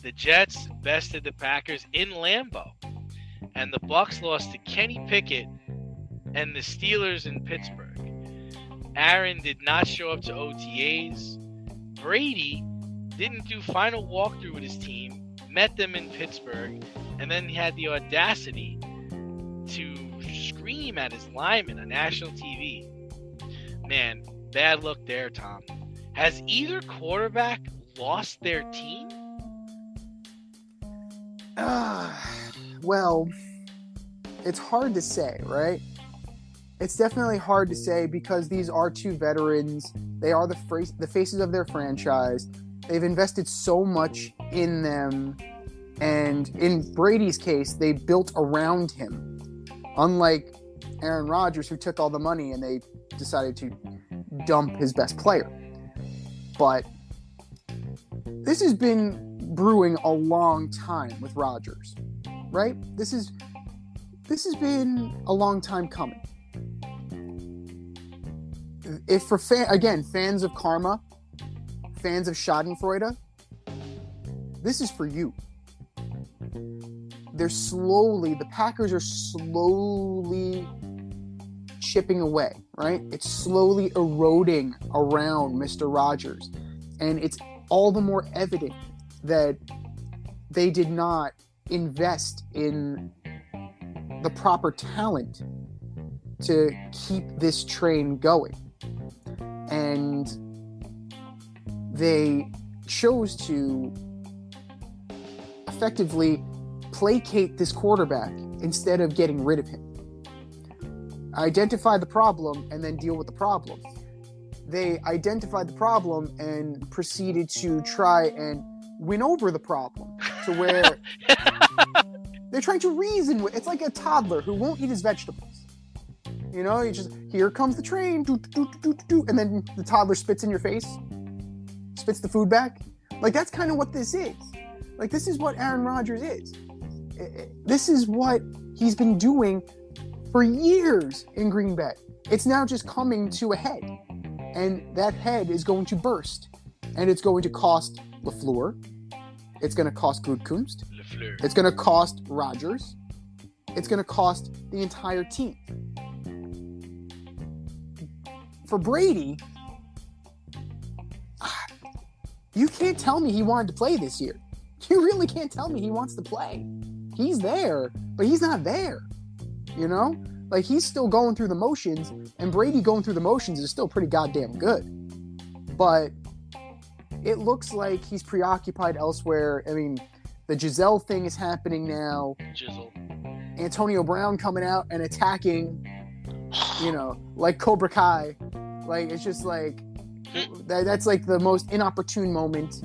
The Jets bested the Packers in Lambeau. And the Bucs lost to Kenny Pickett and the Steelers in Pittsburgh. Aaron did not show up to OTAs. Brady didn't do final walkthrough with his team, met them in Pittsburgh, and then he had the audacity to scream at his lineman on national TV. Man, bad luck there, Tom. Has either quarterback lost their team? Well, it's hard to say, right? It's definitely hard to say because these are 2 veterans. They are the faces of their franchise. They've invested so much in them. And in Brady's case, they built around him. Unlike Aaron Rodgers, who took all the money and they decided to dump his best player. But this has been brewing a long time with Rodgers, right? This has been a long time coming. If for fans of karma, fans of Schadenfreude, this is for you. The Packers are slowly chipping away, right? It's slowly eroding around Mr. Rodgers. And it's all the more evident that they did not invest in the proper talent to keep this train going. And they chose to effectively placate this quarterback instead of getting rid of him. Identify the problem and then deal with the problem. They identified the problem and proceeded to try and win over the problem to where they're trying to reason with. It's like a toddler who won't eat his vegetables. You know, you just, here comes the train, do, do, do, do, do, and then the toddler spits in your face, spits the food back. Like, that's kind of what this is. Like, this is what Aaron Rodgers is. This is what he's been doing for years in Green Bay. It's now just coming to a head. And that head is going to burst. And it's going to cost LaFleur. It's going to cost Gutekunst. It's going to cost Rodgers. It's going to cost the entire team. For Brady, you can't tell me he wanted to play this year. You really can't tell me he wants to play. He's there, but he's not there. You know? Like, he's still going through the motions, and Brady going through the motions is still pretty goddamn good. But it looks like he's preoccupied elsewhere. I mean, the Giselle thing is happening now. Giselle. Antonio Brown coming out and attacking, you know, like Cobra Kai. Like, it's just like, that's like the most inopportune moment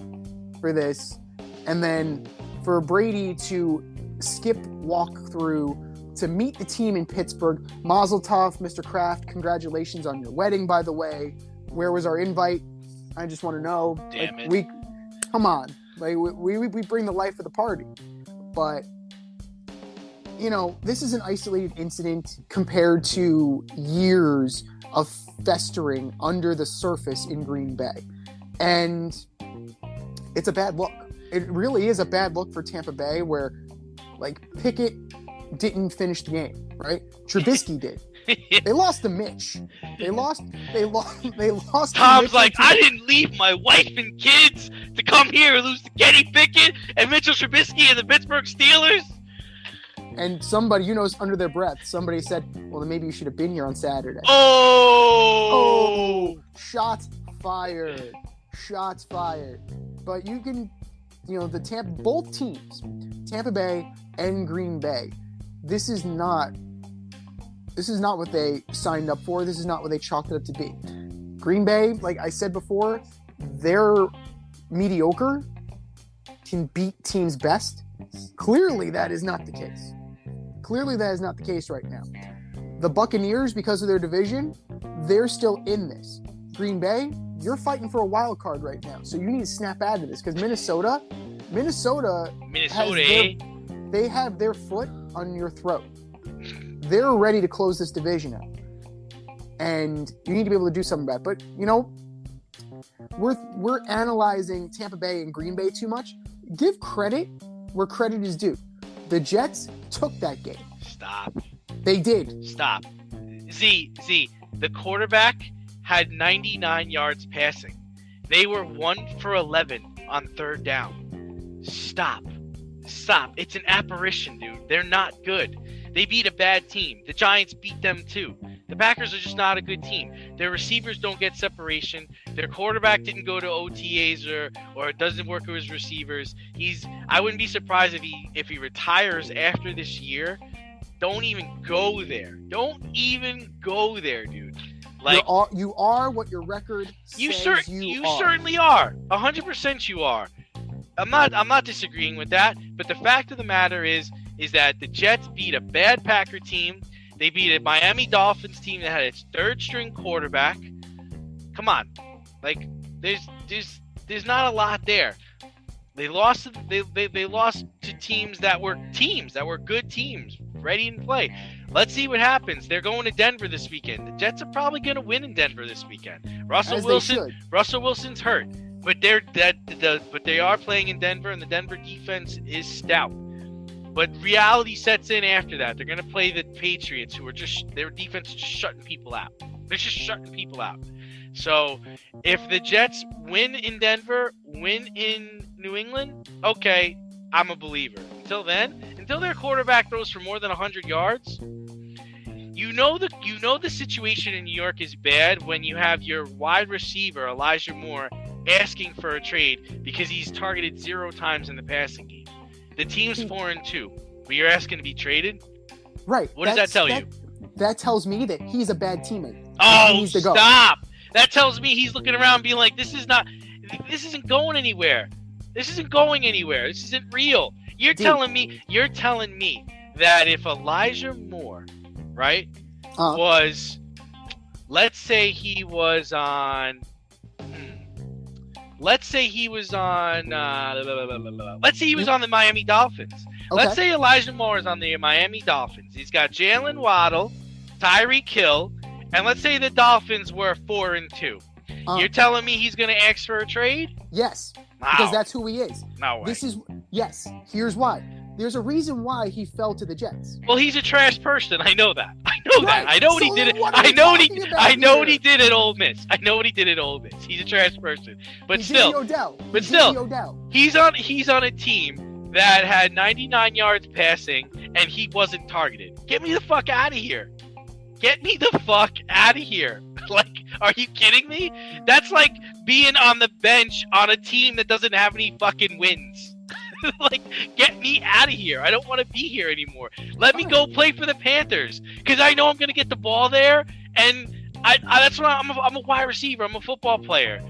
for this. And then for Brady to skip walkthrough to meet the team in Pittsburgh. Mazel tov, Mr. Kraft. Congratulations on your wedding, by the way. Where was our invite? I just want to know. Damn it. Come on. Like, we bring the life of the party. But, this is an isolated incident compared to years of festering under the surface in Green Bay. And it's a bad look. It really is a bad look for Tampa Bay, where, Pickett didn't finish the game, right? Trubisky did. They lost to Mitch. They lost. Tom's like, I didn't leave my wife and kids to come here and lose to Kenny Pickett and Mitchell Trubisky and the Pittsburgh Steelers. And somebody, under their breath, somebody said, well, then maybe you should have been here on Saturday. Oh! Shots fired. But you can, both teams, Tampa Bay and Green Bay, this is not what they signed up for. This is not what they chalked it up to be. Green Bay, like I said before, they're mediocre, can beat teams' best. Clearly, that is not the case. Right now. The Buccaneers, because of their division, they're still in this. Green Bay, you're fighting for a wild card right now. So you need to snap out of this, because Minnesota, they have their foot on your throat. They're ready to close this division out. And you need to be able to do something about it. But, we're analyzing Tampa Bay and Green Bay too much. Give credit where credit is due. The Jets took that game. Stop. They did. Stop. Z, the quarterback had 99 yards passing. They were 1 for 11 on third down. Stop. It's an apparition, dude. They're not good. They beat a bad team. The Giants beat them too. The Packers are just not a good team. Their receivers don't get separation. Their quarterback didn't go to OTAs or it doesn't work with his receivers. I wouldn't be surprised if he retires after this year. Don't even go there. Don't even go there, dude. You are what your record says you are. Certainly are. 100% you are. I'm not disagreeing with that, but the fact of the matter is that the Jets beat a bad Packer team. They beat a Miami Dolphins team that had its third string quarterback. Come on. There's not a lot there. They lost to teams that were good teams, ready to play. Let's see what happens. They're going to Denver this weekend. The Jets are probably going to win in Denver this weekend. Russell Wilson's hurt, but they are playing in Denver, and the Denver defense is stout. But reality sets in after that. They're going to play the Patriots, who are their defense is just shutting people out. They're just shutting people out. So if the Jets win in Denver, win in New England, okay, I'm a believer. Until their quarterback throws for more than 100 yards, the situation in New York is bad when you have your wide receiver Elijah Moore asking for a trade because he's targeted 0 times in the passing game. The team's 4-2, but you're asking to be traded? Right. What does that tell you? That tells me that he's a bad teammate. Oh, stop! That tells me he's looking around being like, this isn't going anywhere. This isn't going anywhere. This isn't real. You're telling me that if Elijah Moore, right, was, let's say he was on the Miami Dolphins. Okay. Let's say Elijah Moore is on the Miami Dolphins. He's got Jalen Waddle, Tyreek Hill, and let's say the Dolphins were 4-2. You're telling me he's going to ask for a trade? Yes, because that's who he is. No way. Yes. Here's why. There's a reason why he fell to the Jets. Well, he's a trash person. I know that. I know what he did. I know what he did at Ole Miss. He's a trash person. But still, he's on a team that had 99 yards passing and he wasn't targeted. Get me the fuck out of here. Are you kidding me? That's like being on the bench on a team that doesn't have any fucking wins. Get me out of here. I don't want to be here anymore. Let me go play for the Panthers because I know I'm going to get the ball there, and that's what I'm a wide receiver. I'm a football player.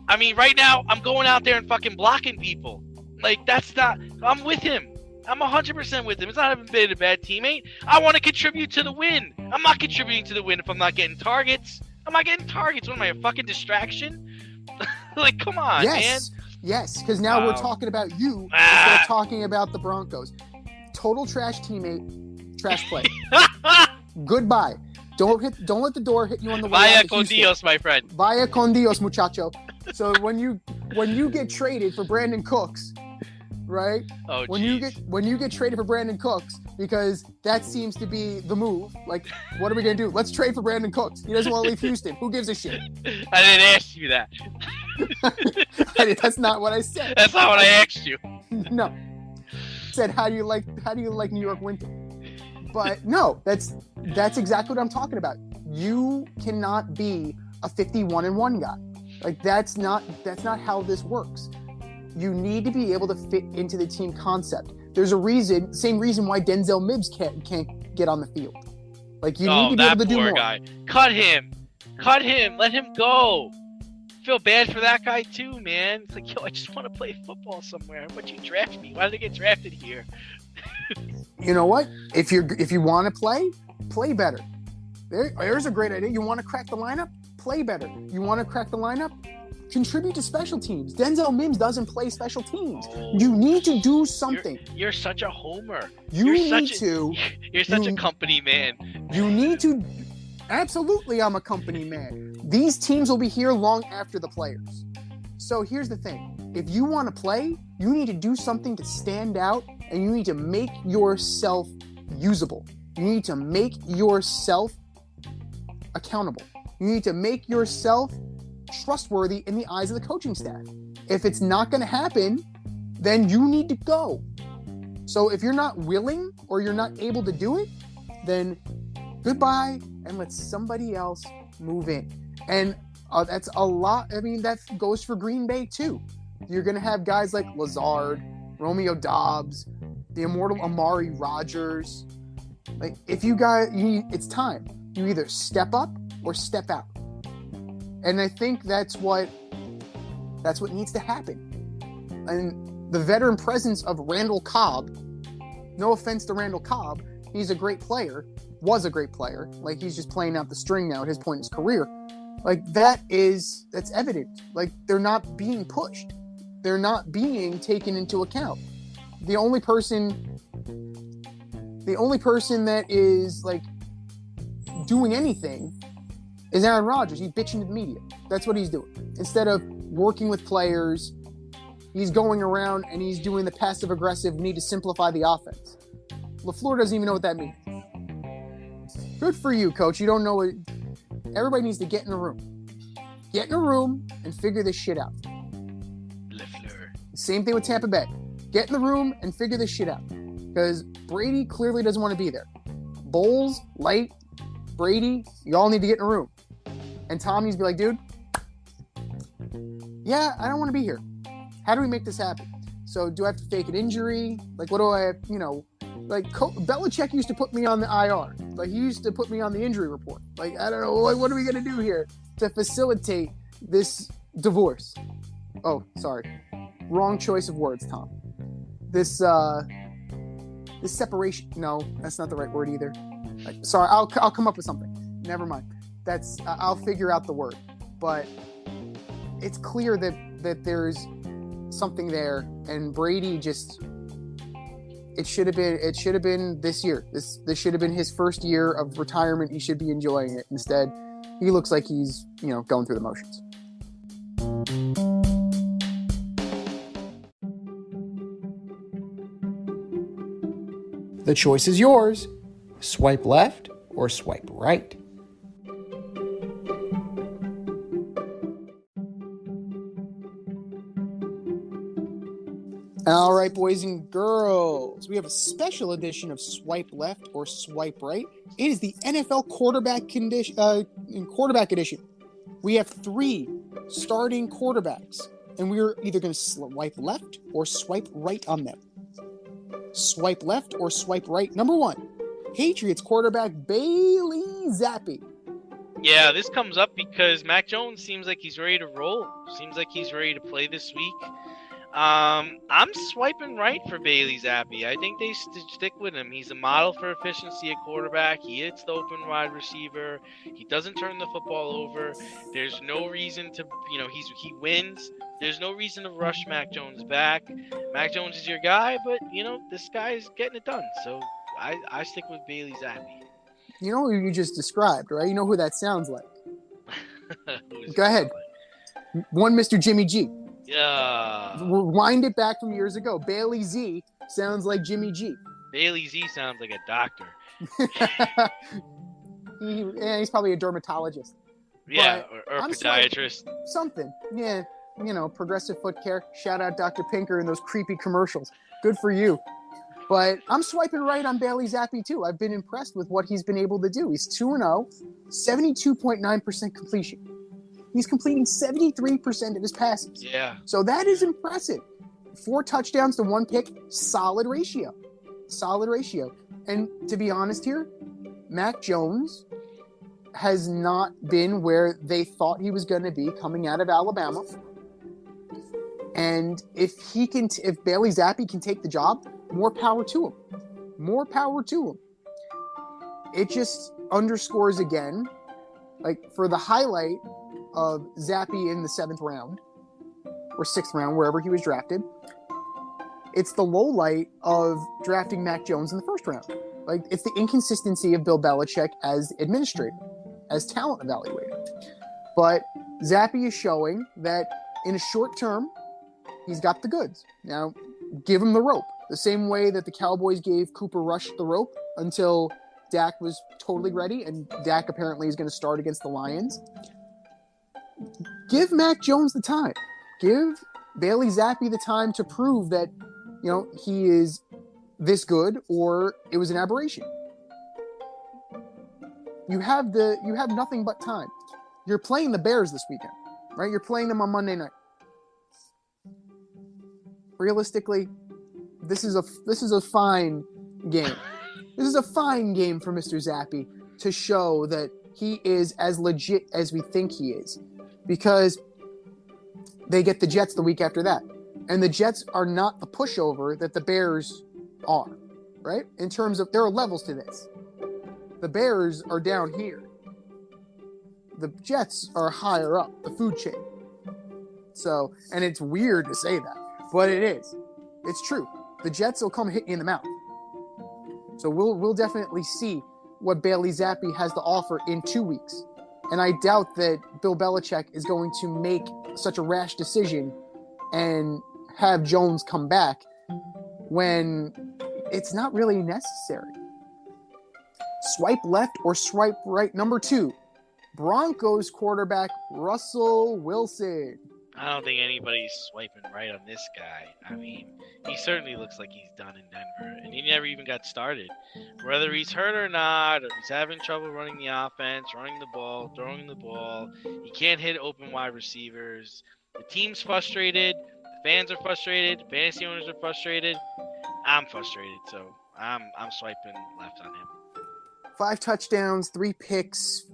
I mean, right now I'm going out there and fucking blocking people. I'm with him. I'm 100% with him. It's not having been a bad teammate. I want to contribute to the win. I'm not contributing to the win if I'm not getting targets. I'm not getting targets. What am I, a fucking distraction? Like, come on, man. Yes, because now we're talking about you instead of talking about the Broncos. Total trash teammate, trash play. Goodbye. Don't let the door hit you on the way Vaya out to con Houston. Dios, my friend. Vaya con Dios, muchacho. So when you get traded for Brandon Cooks, right? Oh, when you get traded for Brandon Cooks, because that seems to be the move. Like, what are we gonna do? Let's trade for Brandon Cooks. He doesn't want to leave Houston. Who gives a shit? I didn't ask you that. That's not what I said. That's not what I asked you. No. I said, how do you like New York winter? But no, that's exactly what I'm talking about. You cannot be a 51-1 guy. Like, that's not how this works. You need to be able to fit into the team concept. There's a reason, same reason why Denzel Mims can't get on the field. Like, you need to be able to do more. Guy. Cut him. Let him go. Feel bad for that guy too, man. It's like, yo, I just want to play football somewhere. Why'd you draft me? Why did I get drafted here? You know what? If you want to play better. There's a great idea. You want to crack the lineup? Play better. You want to crack the lineup? Contribute to special teams. Denzel Mims doesn't play special teams. You need to do something. You're such a homer. You're such a company man. You need to. Absolutely, I'm a company man. These teams will be here long after the players. So here's the thing. If you want to play, you need to do something to stand out, and you need to make yourself usable. You need to make yourself accountable. You need to make yourself trustworthy in the eyes of the coaching staff. If it's not going to happen, then you need to go. So if you're not willing or you're not able to do it, then goodbye and let somebody else move in. And that's a lot. I mean, that goes for Green Bay too. You're going to have guys like Lazard, Romeo Doubs, the immortal Amari Rodgers. Like, if you guys, it's time. You either step up or step out. And I think that's what needs to happen. And the veteran presence of Randall Cobb, no offense to Randall Cobb, he's a great player, was a great player. Like, he's just playing out the string now at his point in his career. Like, that's evident. Like, they're not being pushed. They're not being taken into account. The only person that is, like, doing anything is Aaron Rodgers. He's bitching to the media. That's what he's doing. Instead of working with players, he's going around and he's doing the passive-aggressive need to simplify the offense. LaFleur doesn't even know what that means. Good for you, coach. You don't know what... Everybody needs to get in a room. Get in a room and figure this shit out. LaFleur. Same thing with Tampa Bay. Get in the room and figure this shit out. Because Brady clearly doesn't want to be there. Bowles, Light, Brady, you all need to get in a room. And Tom needs to be like, dude, yeah, I don't want to be here. How do we make this happen? So do I have to fake an injury? Like, what do I have, like Belichick used to put me on the IR. Like, he used to put me on the injury report. Like, I don't know, what are we going to do here to facilitate this divorce? Oh, sorry. Wrong choice of words, Tom. This separation. No, that's not the right word either. Like, sorry, I'll come up with something. Never mind. I'll figure out the word. But it's clear that there's something there, and Brady just... It should have been this year. This should have been his first year of retirement. He should be enjoying it. Instead, he looks like he's, going through the motions. The choice is yours. Swipe left or swipe right. All right, boys and girls, we have a special edition of Swipe Left or Swipe Right. It is the NFL quarterback edition. We have 3 starting quarterbacks, and we're either going to swipe left or swipe right on them. Swipe left or swipe right. Number 1, Patriots quarterback Bailey Zappi. Yeah, this comes up because Mac Jones seems like he's ready to roll. Seems like he's ready to play this week. I'm swiping right for Bailey Zappi. I think they stick with him. He's a model for efficiency at quarterback. He hits the open wide receiver. He doesn't turn the football over. There's no reason to, he wins. There's no reason to rush Mac Jones back. Mac Jones is your guy, but this guy is getting it done. So I stick with Bailey Zappi. You know who you just described, right? You know who that sounds like. Go ahead. One Mr. Jimmy G. Yeah. Wind it back from years ago. Bailey Z sounds like Jimmy G. Bailey Z sounds like a doctor. He's probably a dermatologist. Yeah, or a podiatrist. Something. Yeah. Progressive foot care. Shout out Dr. Pinker and those creepy commercials. Good for you. But I'm swiping right on Bailey Zappi too. I've been impressed with what he's been able to do. He's 2-0, 72.9% completion. He's completing 73% of his passes. Yeah. So that is impressive. 4 touchdowns to 1 pick, solid ratio. And to be honest here, Mac Jones has not been where they thought he was going to be coming out of Alabama. And if Bailey Zappi can take the job, more power to him. It just underscores again, like for the highlight of Zappi in the 7th round or 6th round, wherever he was drafted, it's the low light of drafting Mac Jones in the 1st round. Like, it's the inconsistency of Bill Belichick as administrator, as talent evaluator. But Zappi is showing that in a short term, he's got the goods. Now, give him the rope. The same way that the Cowboys gave Cooper Rush the rope until Dak was totally ready, and Dak apparently is going to start against the Lions. Give Mac Jones the time. Give Bailey Zappi the time to prove that, he is this good or it was an aberration. You have nothing but time. You're playing the Bears this weekend, right? You're playing them on Monday night. Realistically, this is a fine game. This is a fine game for Mr. Zappi to show that he is as legit as we think he is. Because they get the Jets the week after that. And the Jets are not the pushover that the Bears are, right? In terms of, there are levels to this. The Bears are down here. The Jets are higher up the food chain. So, and it's weird to say that, but it is. It's true. The Jets will come hit you in the mouth. So we'll definitely see what Bailey Zappi has to offer in 2 weeks. And I doubt that Bill Belichick is going to make such a rash decision and have Jones come back when it's not really necessary. Swipe left or swipe right. Number 2, Broncos quarterback Russell Wilson. I don't think anybody's swiping right on this guy. I mean, he certainly looks like he's done in Denver, and he never even got started. Whether he's hurt or not, or he's having trouble running the offense, running the ball, throwing the ball, he can't hit open wide receivers. The team's frustrated. The fans are frustrated. Fantasy owners are frustrated. I'm frustrated, so I'm swiping left on him. 5 touchdowns, 3 picks,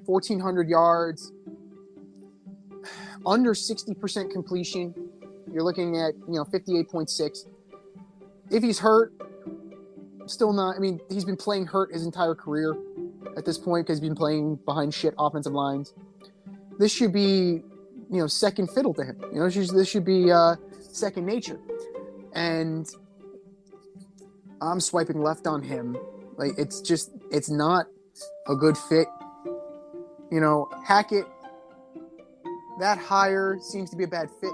1,400 yards. Under 60% completion. You're looking at, 58.6. If he's hurt, still not. I mean, he's been playing hurt his entire career at this point because he's been playing behind shit offensive lines. This should be, second fiddle to him. This should be second nature. And I'm swiping left on him. Like, it's not a good fit. Hackett, that hire seems to be a bad fit.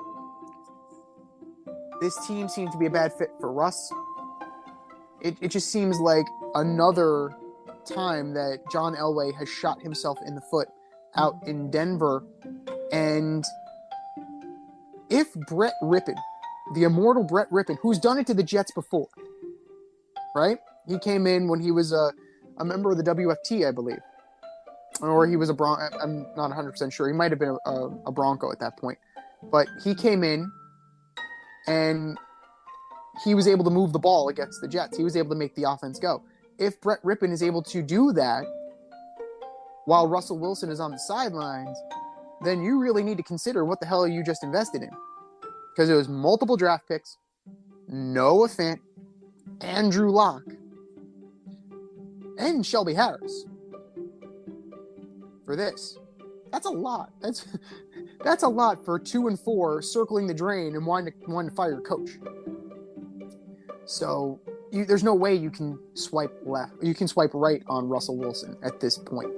This team seems to be a bad fit for Russ. It just seems like another time that John Elway has shot himself in the foot out in Denver. And if Brett Rippon, the immortal Brett Rippon, who's done it to the Jets before, right? He came in when he was a member of the WFT, I believe. Or he was a Bronco. I'm not 100% sure. He might have been a Bronco at that point. But he came in and he was able to move the ball against the Jets. He was able to make the offense go. If Brett Rippon is able to do that while Russell Wilson is on the sidelines, then you really need to consider what the hell you just invested in. because it was multiple draft picks, Noah Fant, Andrew Luck, and Shelby Harris for this. That's a lot. That's a lot for 2 and 4 circling the drain and wanting to fire your coach. So there's no way you can swipe left. You can swipe right on Russell Wilson at this point.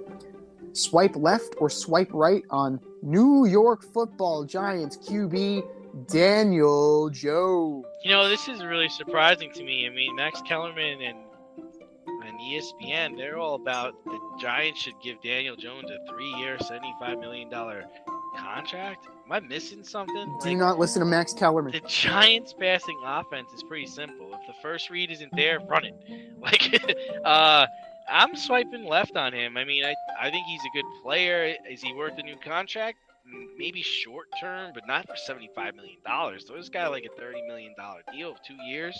Swipe left or swipe right on New York Football Giants QB Daniel Jones. This is really surprising to me. I mean, Max Kellerman and ESPN, they're all about the Giants should give Daniel Jones a 3-year, $75 million contract. Am I missing something? Do not listen to Max Kellerman. The Giants' passing offense is pretty simple. If the first read isn't there, run it. I'm swiping left on him. I mean, I think he's a good player. Is he worth a new contract? Maybe short term, but not for $75 million. So this guy like a $30 million deal of 2 years.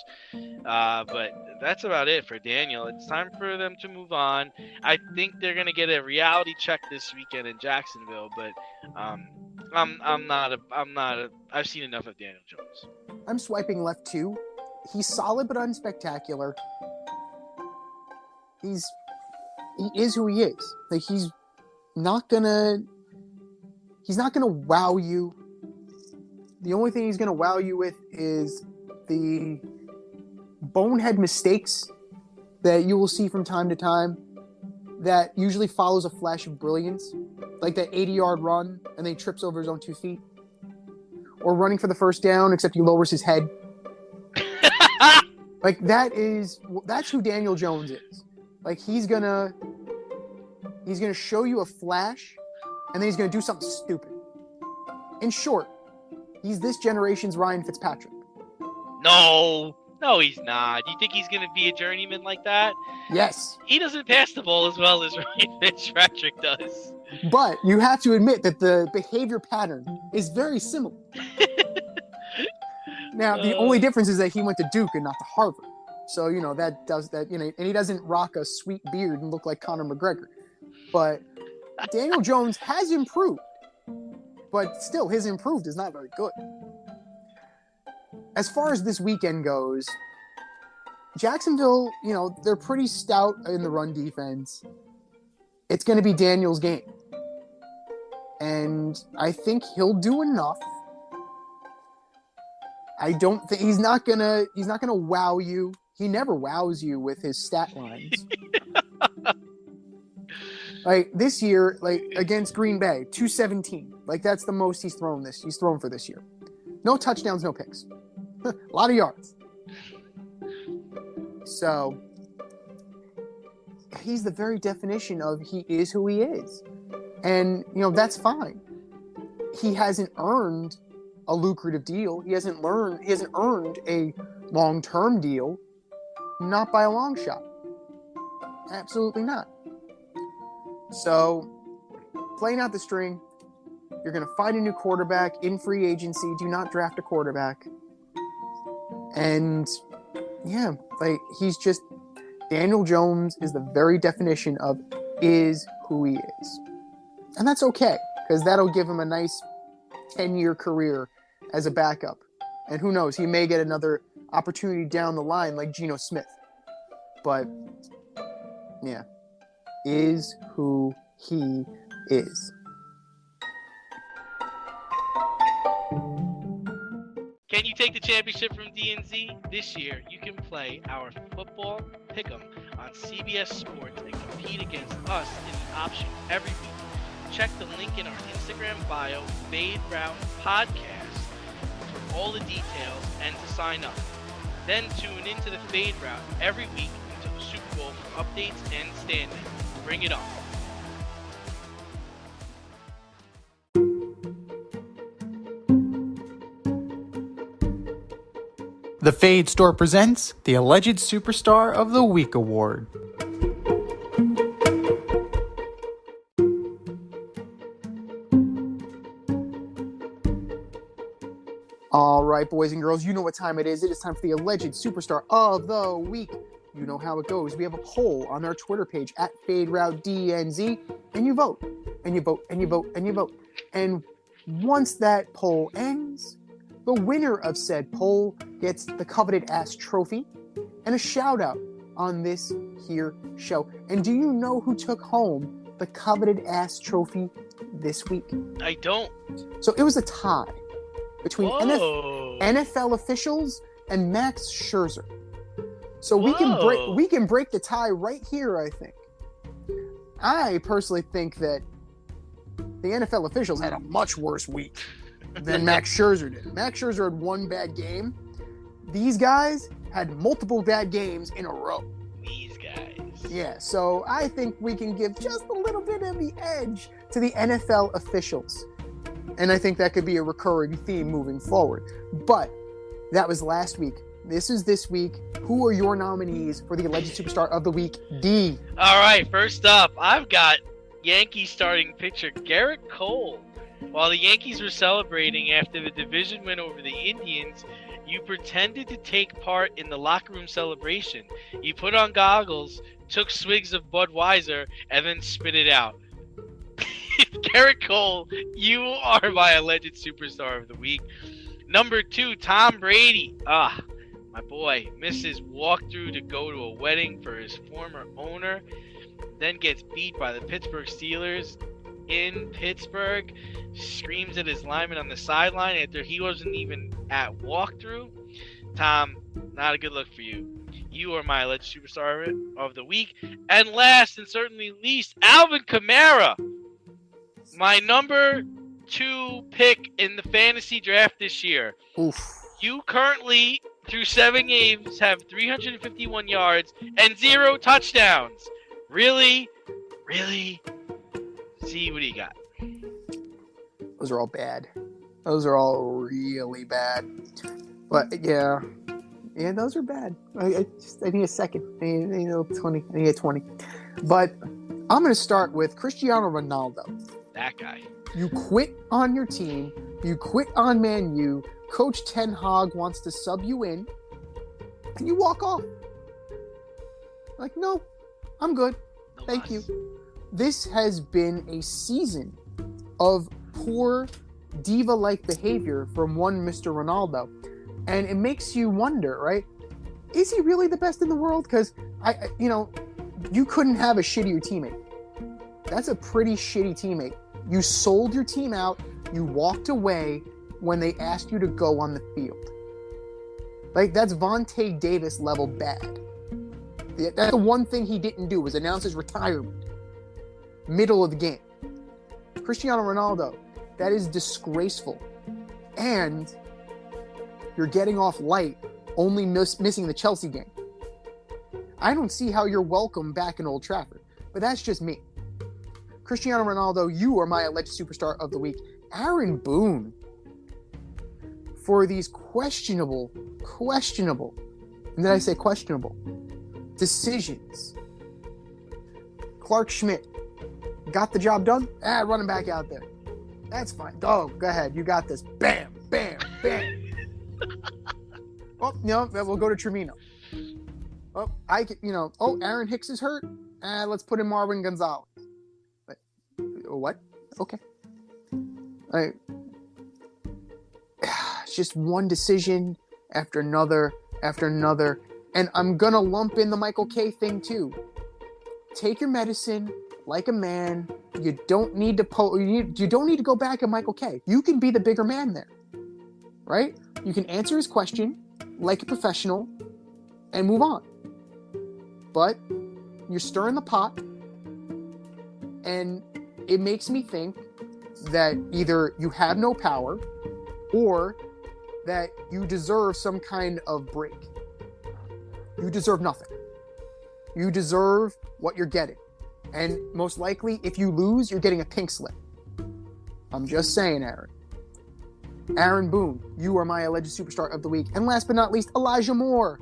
But that's about it for Daniel. It's time for them to move on. I think they're gonna get a reality check this weekend in Jacksonville, but I've seen enough of Daniel Jones. I'm swiping left too. He's solid but unspectacular. He is who he is. Like he's not gonna wow you. The only thing he's gonna wow you with is the bonehead mistakes that you will see from time to time that usually follows a flash of brilliance, like that 80-yard run and then he trips over his own 2 feet, or running for the first down except he lowers his head. Like that's who Daniel Jones is. Like he's gonna show you a flash, and then he's gonna do something stupid. In short, he's this generation's Ryan Fitzpatrick. No, he's not. You think he's gonna be a journeyman like that? Yes. He doesn't pass the ball as well as Ryan Fitzpatrick does. But you have to admit that the behavior pattern is very similar. Now, the only difference is that he went to Duke and not to Harvard. So, that does that, and he doesn't rock a sweet beard and look like Conor McGregor. But Daniel Jones has improved. But still, his improved is not very good. As far as this weekend goes, Jacksonville, they're pretty stout in the run defense. It's going to be Daniel's game. And I think he'll do enough. I don't think he's not gonna wow you. He never wows you with his stat lines. Like this year, like against Green Bay, 217. Like that's the most he's thrown for this year. No touchdowns, no picks. A lot of yards. So he's the very definition of he is who he is. And that's fine. He hasn't earned a lucrative deal. He hasn't earned a long-term deal. Not by a long shot. Absolutely not. So, playing out the string, you're going to find a new quarterback in free agency. Do not draft a quarterback. And, yeah, he's just... Daniel Jones is the very definition of is who he is. And that's okay, because that'll give him a nice 10-year career as a backup. And who knows, he may get another opportunity down the line like Geno Smith. But, yeah, is who he is. Can you take the championship from DNZ? This year, you can play our football pick'em on CBS Sports and compete against us in the option every week. Check the link in our Instagram bio, Fade Route Podcast, for all the details and to sign up. Then tune into the Fade Route every week until the Super Bowl for updates and standings. Bring it on. The Fade Store presents the Alleged Superstar of the Week Award. All right, boys and girls, you know what time it is. It is time for the Alleged Superstar of the Week. You know how it goes. We have a poll on our Twitter page at FadeRouteDNZ, and you vote, and you vote, and you vote, and you vote. And once that poll ends, The winner of said poll gets the coveted ass trophy and a shout out on this here show. And do you know who took home the coveted ass trophy this week? I don't. So it was a tie between Whoa. NFL officials and Max Scherzer. So we can break the tie right here, I think. I personally think that the NFL officials had a much worse week than Max Scherzer did. Max Scherzer had one bad game. These guys had multiple bad games in a row. These guys. Yeah, so I think we can give just a little bit of the edge to the NFL officials. And I think that could be a recurring theme moving forward. But that was last week. This is this week. Who are your nominees for the Alleged Superstar of the Week, D? All right, first up, I've got Yankees starting pitcher Garrett Cole. While the Yankees were celebrating after the division win over the Indians, you pretended to take part in the locker room celebration. You put on goggles, took swigs of Budweiser, and then spit it out. Garrett Cole, you are my Alleged Superstar of the Week. Number 2, Tom Brady. My boy misses walkthrough to go to a wedding for his former owner, then gets beat by the Pittsburgh Steelers in Pittsburgh, screams at his lineman on the sideline after he wasn't even at walkthrough. Tom, not a good look for you. You are my Alleged Superstar of the Week. And last and certainly least, Alvin Kamara, my number 2 pick in the fantasy draft this year. Oof. You currently, through 7 games, have 351 yards and 0 touchdowns. Really? See, what do you got? Those are all bad. Those are all really bad. But yeah, those are bad. I need a second. I need 20. I need 20. But I'm going to start with Cristiano Ronaldo. That guy. You quit on your team. You quit on Man U. Coach Ten Hag wants to sub you in, and you walk off. Like, no, I'm good. No Thank loss. you. This has been a season of poor diva-like behavior from one Mr. Ronaldo. And it makes you wonder, right? Is he really the best in the world? Because, you couldn't have a shittier teammate. That's a pretty shitty teammate. You sold your team out. You walked away when they asked you to go on the field. Like, that's Vontae Davis level bad. That's the one thing he didn't do, was announce his retirement. Middle of the game. Cristiano Ronaldo, that is disgraceful. And you're getting off light, only missing the Chelsea game. I don't see how you're welcome back in Old Trafford, but that's just me. Cristiano Ronaldo, you are my Alleged Superstar of the Week. Aaron Boone, for these questionable, and then I say questionable, decisions. Clark Schmidt got the job done. Run him back out there. That's fine. Go ahead. You got this. Bam, bam, bam. Oh, no, we'll go to Trevino. Aaron Hicks is hurt. Let's put in Marvin Gonzalez. What? Okay. It's just one decision after another. And I'm going to lump in the Michael K thing too. Take your medicine like a man. You don't need to you don't need to go back at Michael K. You can be the bigger man there. Right? You can answer his question like a professional and move on. But you're stirring the pot, and it makes me think that either you have no power or that you deserve some kind of break. You deserve nothing. You deserve what you're getting. And most likely, if you lose, you're getting a pink slip. I'm just saying, Aaron. Aaron Boone, you are my Alleged Superstar of the Week. And last but not least, Elijah Moore.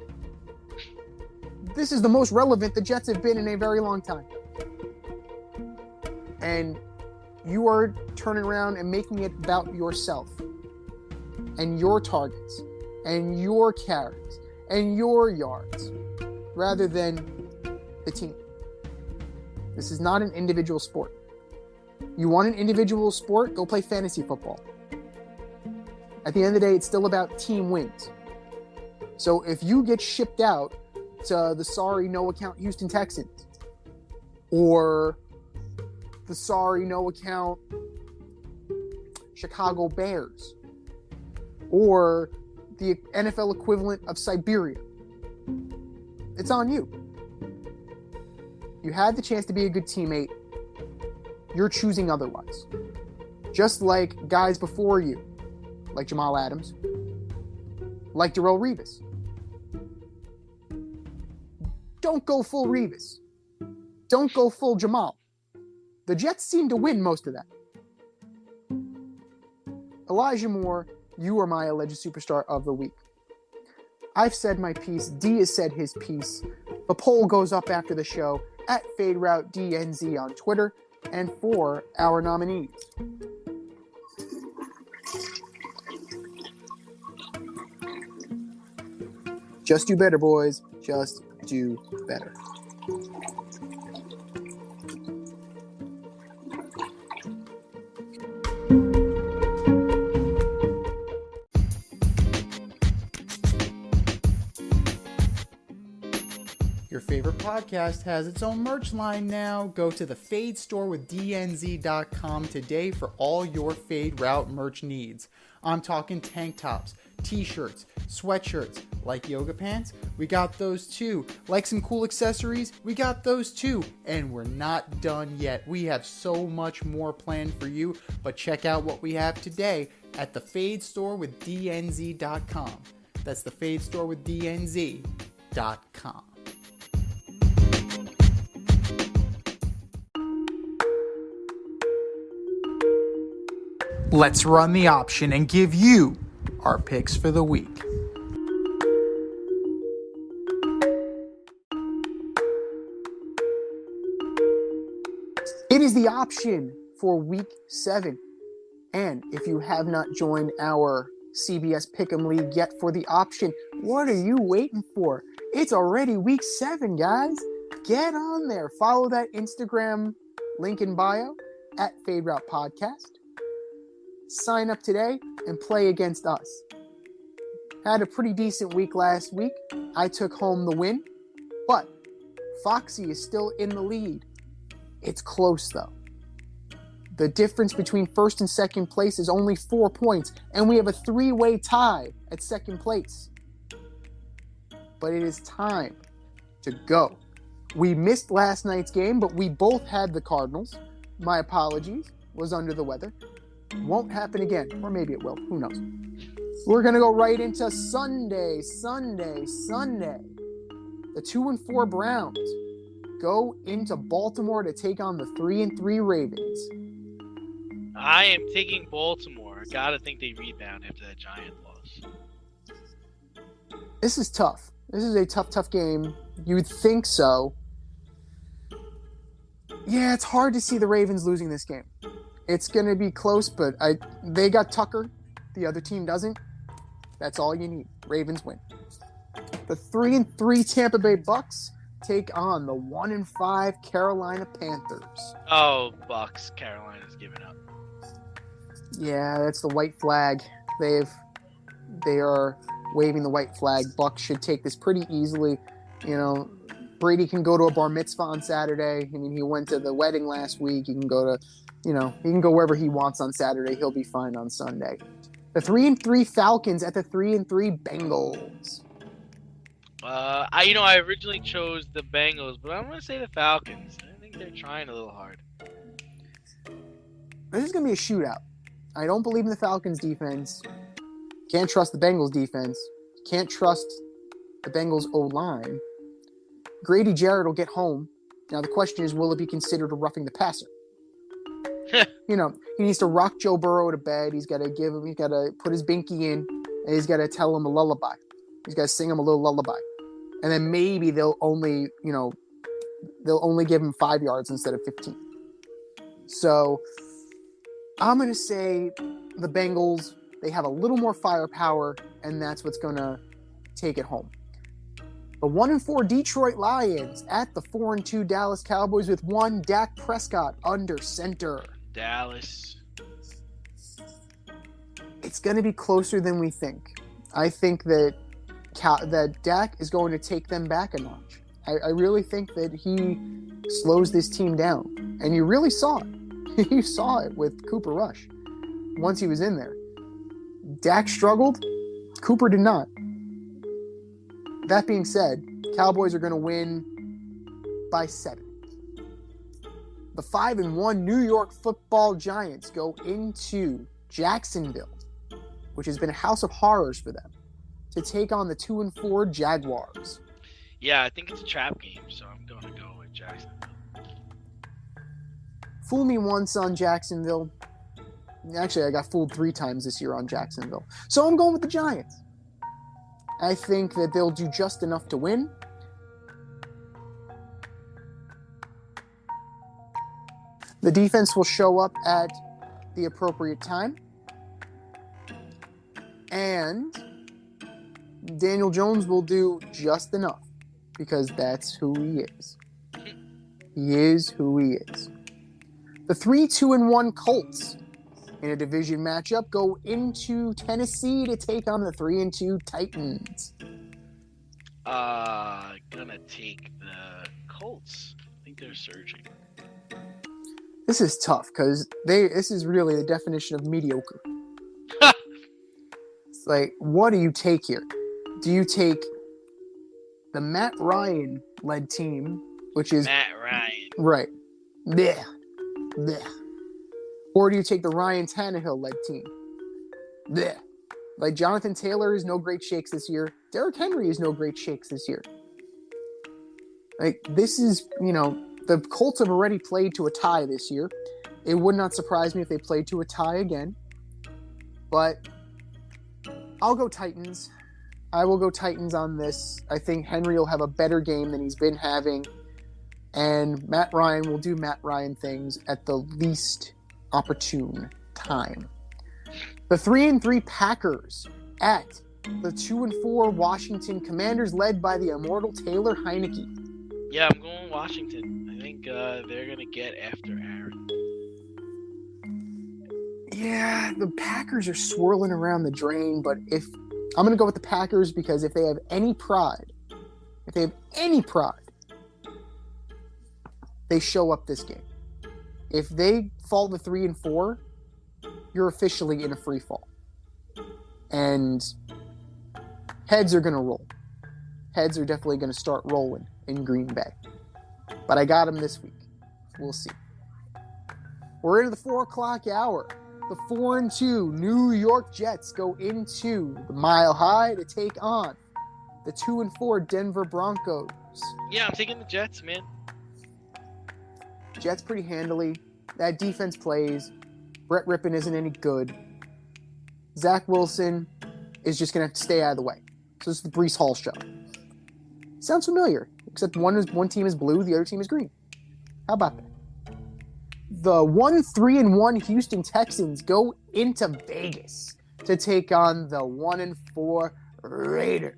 This is the most relevant the Jets have been in a very long time. And you are turning around and making it about yourself and your targets and your carries and your yards rather than the team. This is not an individual sport. You want an individual sport? Go play fantasy football. At the end of the day, it's still about team wins. So if you get shipped out to the sorry no account Houston Texans or the sorry no account Chicago Bears or the NFL equivalent of Siberia, it's on you. You had the chance to be a good teammate. You're choosing otherwise. Just like guys before you, like Jamal Adams, like Darrelle Revis. Don't go full Revis. Don't go full Jamal. The Jets seem to win most of that. Elijah Moore, you are my alleged superstar of the week. I've said my piece. D has said his piece. The poll goes up after the show at FadeRouteDNZ on Twitter and for our nominees. Just do better, boys. Just do better. Your favorite podcast has its own merch line now. Go to the Fade Store with DNZ.com today for all your Fade Route merch needs. I'm talking tank tops, t-shirts, sweatshirts, like yoga pants, we got those too. Like some cool accessories, we got those too. And we're not done yet. We have so much more planned for you, but check out what we have today at the Fade Store with DNZ.com. That's the Fade Store with DNZ.com. Let's run the option and give you our picks for the week. It is the option for week 7. And if you have not joined our CBS Pick'em League yet for the option, what are you waiting for? It's already week 7, guys. Get on there. Follow that Instagram link in bio at Fade Route Podcast. Sign up today and play against us. Had a pretty decent week last week. I took home the win, but Foxy is still in the lead. It's close though. The difference between first and second place is only 4 points, and we have a 3-way tie at second place. But it is time to go. We missed last night's game, but we both had the Cardinals. My apologies. Was under the weather. Won't happen again, or maybe it will. Who knows? We're going to go right into Sunday. The 2-4 Browns go into Baltimore to take on the 3-3 Ravens. I am taking Baltimore. Gotta think they rebound after that Giant loss. This is tough. This is a tough game. You would think so. Yeah, it's hard to see the Ravens losing this game. It's going to be close, but they got Tucker. The other team doesn't. That's all you need. Ravens win. The 3-3 Tampa Bay Bucks take on the 1-5 Carolina Panthers. Oh, Bucks. Carolina's giving up. Yeah, that's the white flag. They are waving the white flag. Bucks should take this pretty easily. You know, Brady can go to a bar mitzvah on Saturday. I mean, he went to the wedding last week. He can go to, he can go wherever he wants on Saturday. He'll be fine on Sunday. The 3-3 Falcons at the 3-3 Bengals. I originally chose the Bengals, but I'm going to say the Falcons. I think they're trying a little hard. This is going to be a shootout. I don't believe in the Falcons defense. Can't trust the Bengals defense. Can't trust the Bengals O-line. Grady Jarrett will get home. Now the question is, will it be considered a roughing the passer? He needs to rock Joe Burrow to bed. He's got to put his binky in, and he's got to tell him a lullaby. He's got to sing him a little lullaby. And then maybe they'll only give him 5 yards instead of 15. So I'm going to say the Bengals, they have a little more firepower, and that's what's going to take it home. The 1-4 Detroit Lions at the 4-2 Dallas Cowboys with one Dak Prescott under center. Dallas. It's going to be closer than we think. I think that Dak is going to take them back a notch. I really think that he slows this team down. And you really saw it. You saw it with Cooper Rush once he was in there. Dak struggled. Cooper did not. That being said, Cowboys are going to win by 7. The 5-1 New York Football Giants go into Jacksonville, which has been a house of horrors for them, to take on the 2-4 Jaguars. Yeah, I think it's a trap game, so I'm going to go with Jacksonville. Fool me once on Jacksonville. Actually, I got fooled 3 times this year on Jacksonville. So I'm going with the Giants. I think that they'll do just enough to win. The defense will show up at the appropriate time. And Daniel Jones will do just enough because that's who he is. He is who he is. The 3-2-1 Colts in a division matchup go into Tennessee to take on the 3-2 Titans. Gonna take the Colts. I think they're surging. This is tough because this is really the definition of mediocre. It's like, what do you take here? Do you take the Matt Ryan led team, which is Matt Ryan, right? Blech. Blech. Or do you take the Ryan Tannehill led team? Blech. Like Jonathan Taylor is no great shakes this year. Derrick Henry is no great shakes this year. Like this is, the Colts have already played to a tie this year. It would not surprise me if they played to a tie again. But I'll go Titans. I will go Titans on this. I think Henry will have a better game than he's been having. And Matt Ryan will do Matt Ryan things at the least opportune time. The 3-3 Packers at the 2-4 Washington Commanders led by the immortal Taylor Heineke. Yeah, I'm going Washington. I think they're going to get after Aaron. Yeah, the Packers are swirling around the drain, but I'm going to go with the Packers because if they have any pride, they show up this game. If they fall to 3-4, you're officially in a free fall. And heads are going to roll. Heads are definitely going to start rolling in Green Bay. But I got them this week. We'll see. We're into the 4 o'clock hour. The 4-2 New York Jets go into the Mile High to take on the 2-4 Denver Broncos. Yeah, I'm taking the Jets, man. Jets pretty handily. That defense plays. Brett Rippon isn't any good. Zach Wilson is just going to have to stay out of the way. So this is the Breece Hall show. Sounds familiar, except one team is blue, the other team is green. How about that? The 1-3-1 Houston Texans go into Vegas to take on the 1-4 Raiders.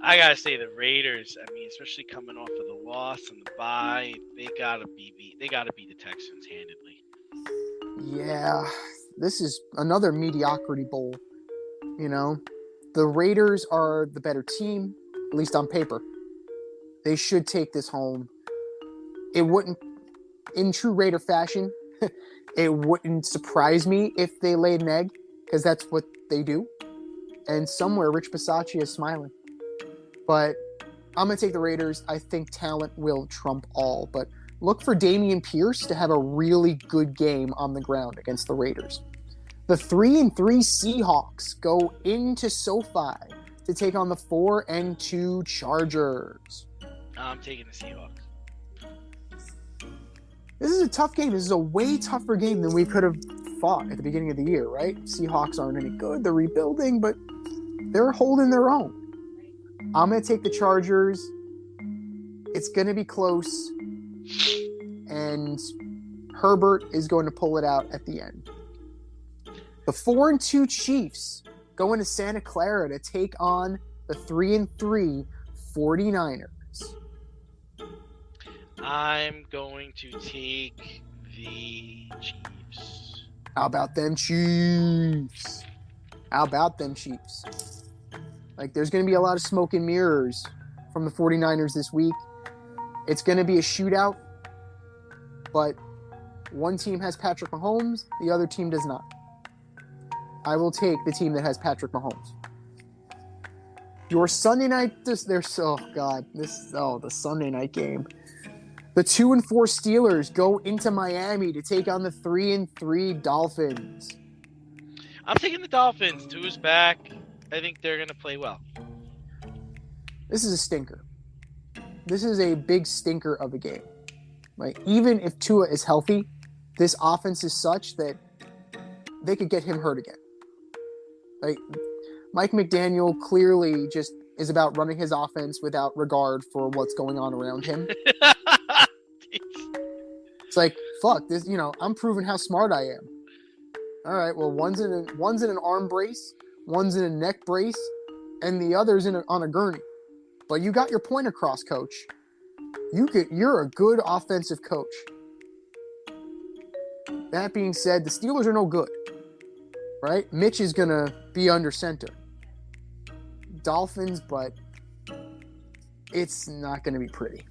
I gotta say the Raiders. I mean, especially coming off of the loss and the bye, they gotta beat the Texans handedly. Yeah, this is another mediocrity bowl. The Raiders are the better team, at least on paper. They should take this home. It wouldn't, in true Raider fashion, it wouldn't surprise me if they laid an egg, because that's what they do. And somewhere Rich Bisaccia is smiling. But I'm going to take the Raiders. I think talent will trump all. But look for Dameon Pierce to have a really good game on the ground against the Raiders. The 3-3 Seahawks go into SoFi to take on the 4-2 Chargers. I'm taking the Seahawks. This is a tough game. This is a way tougher game than we could have thought at the beginning of the year, right? Seahawks aren't any good. They're rebuilding, but they're holding their own. I'm going to take the Chargers. It's going to be close. And Herbert is going to pull it out at the end. The 4-2 Chiefs go into Santa Clara to take on the 3-3 49ers. I'm going to take the Chiefs. How about them Chiefs? How about them Chiefs? Like, there's going to be a lot of smoke and mirrors from the 49ers this week. It's going to be a shootout, but one team has Patrick Mahomes, the other team does not. I will take the team that has Patrick Mahomes. Your Sunday night, the Sunday night game. The 2-4 Steelers go into Miami to take on the 3-3 Dolphins. I'm taking the Dolphins. Tua's back. I think they're going to play well. This is a stinker. This is a big stinker of a game. Like, even if Tua is healthy, this offense is such that they could get him hurt again. Like, Mike McDaniel clearly just is about running his offense without regard for what's going on around him. It's like, fuck this. I'm proving how smart I am. All right, well, one's in an arm brace, one's in a neck brace, and the other's on a gurney. But you got your point across, coach. You're a good offensive coach. That being said, the Steelers are no good, right? Mitch is going to be under center. Dolphins, but it's not going to be pretty.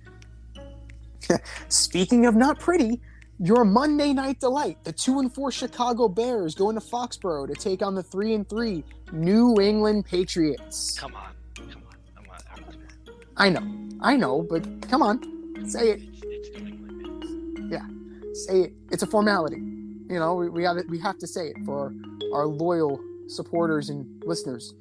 Speaking of not pretty, your Monday night delight, the 2-4 Chicago Bears go into Foxborough to take on the 3-3 New England Patriots. Come on. I know, but come on, say it. It's New England. Yeah, say it. It's a formality. We have to say it for our loyal supporters and listeners.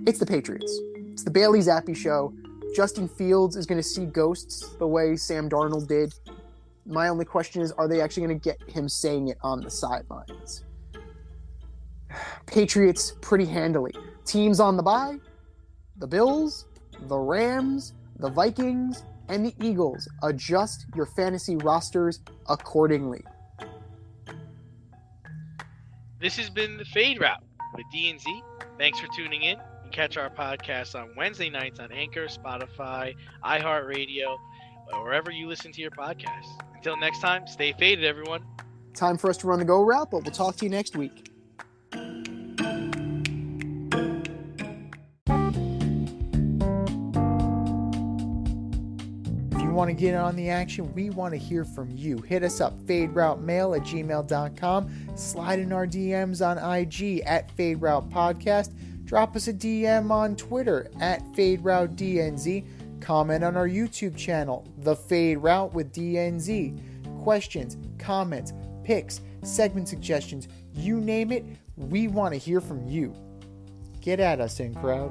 It's the Patriots. It's the Bailey Zappi show. Justin Fields is going to see ghosts the way Sam Darnold did. My only question is, are they actually going to get him saying it on the sidelines? Patriots pretty handily. Teams on the bye, the Bills, the Rams, the Vikings, and the Eagles. Adjust your fantasy rosters accordingly. This has been the Fade Route with D&Z. Thanks for tuning in. You can catch our podcast on Wednesday nights on Anchor, Spotify, iHeartRadio, or wherever you listen to your podcasts. Until next time, stay faded, everyone. Time for us to run the go route, but we'll talk to you next week. Want to get on the action, we want to hear from you. Hit us up, faderoutemail@gmail.com. Slide in our DMs on IG @FadeRoutePodcast. Drop us a DM on Twitter @FadeRouteDNZ. Comment on our YouTube channel, The Fade Route with DNZ. Questions, comments, picks, segment suggestions, you name it, we want to hear from you. Get at us, in crowd.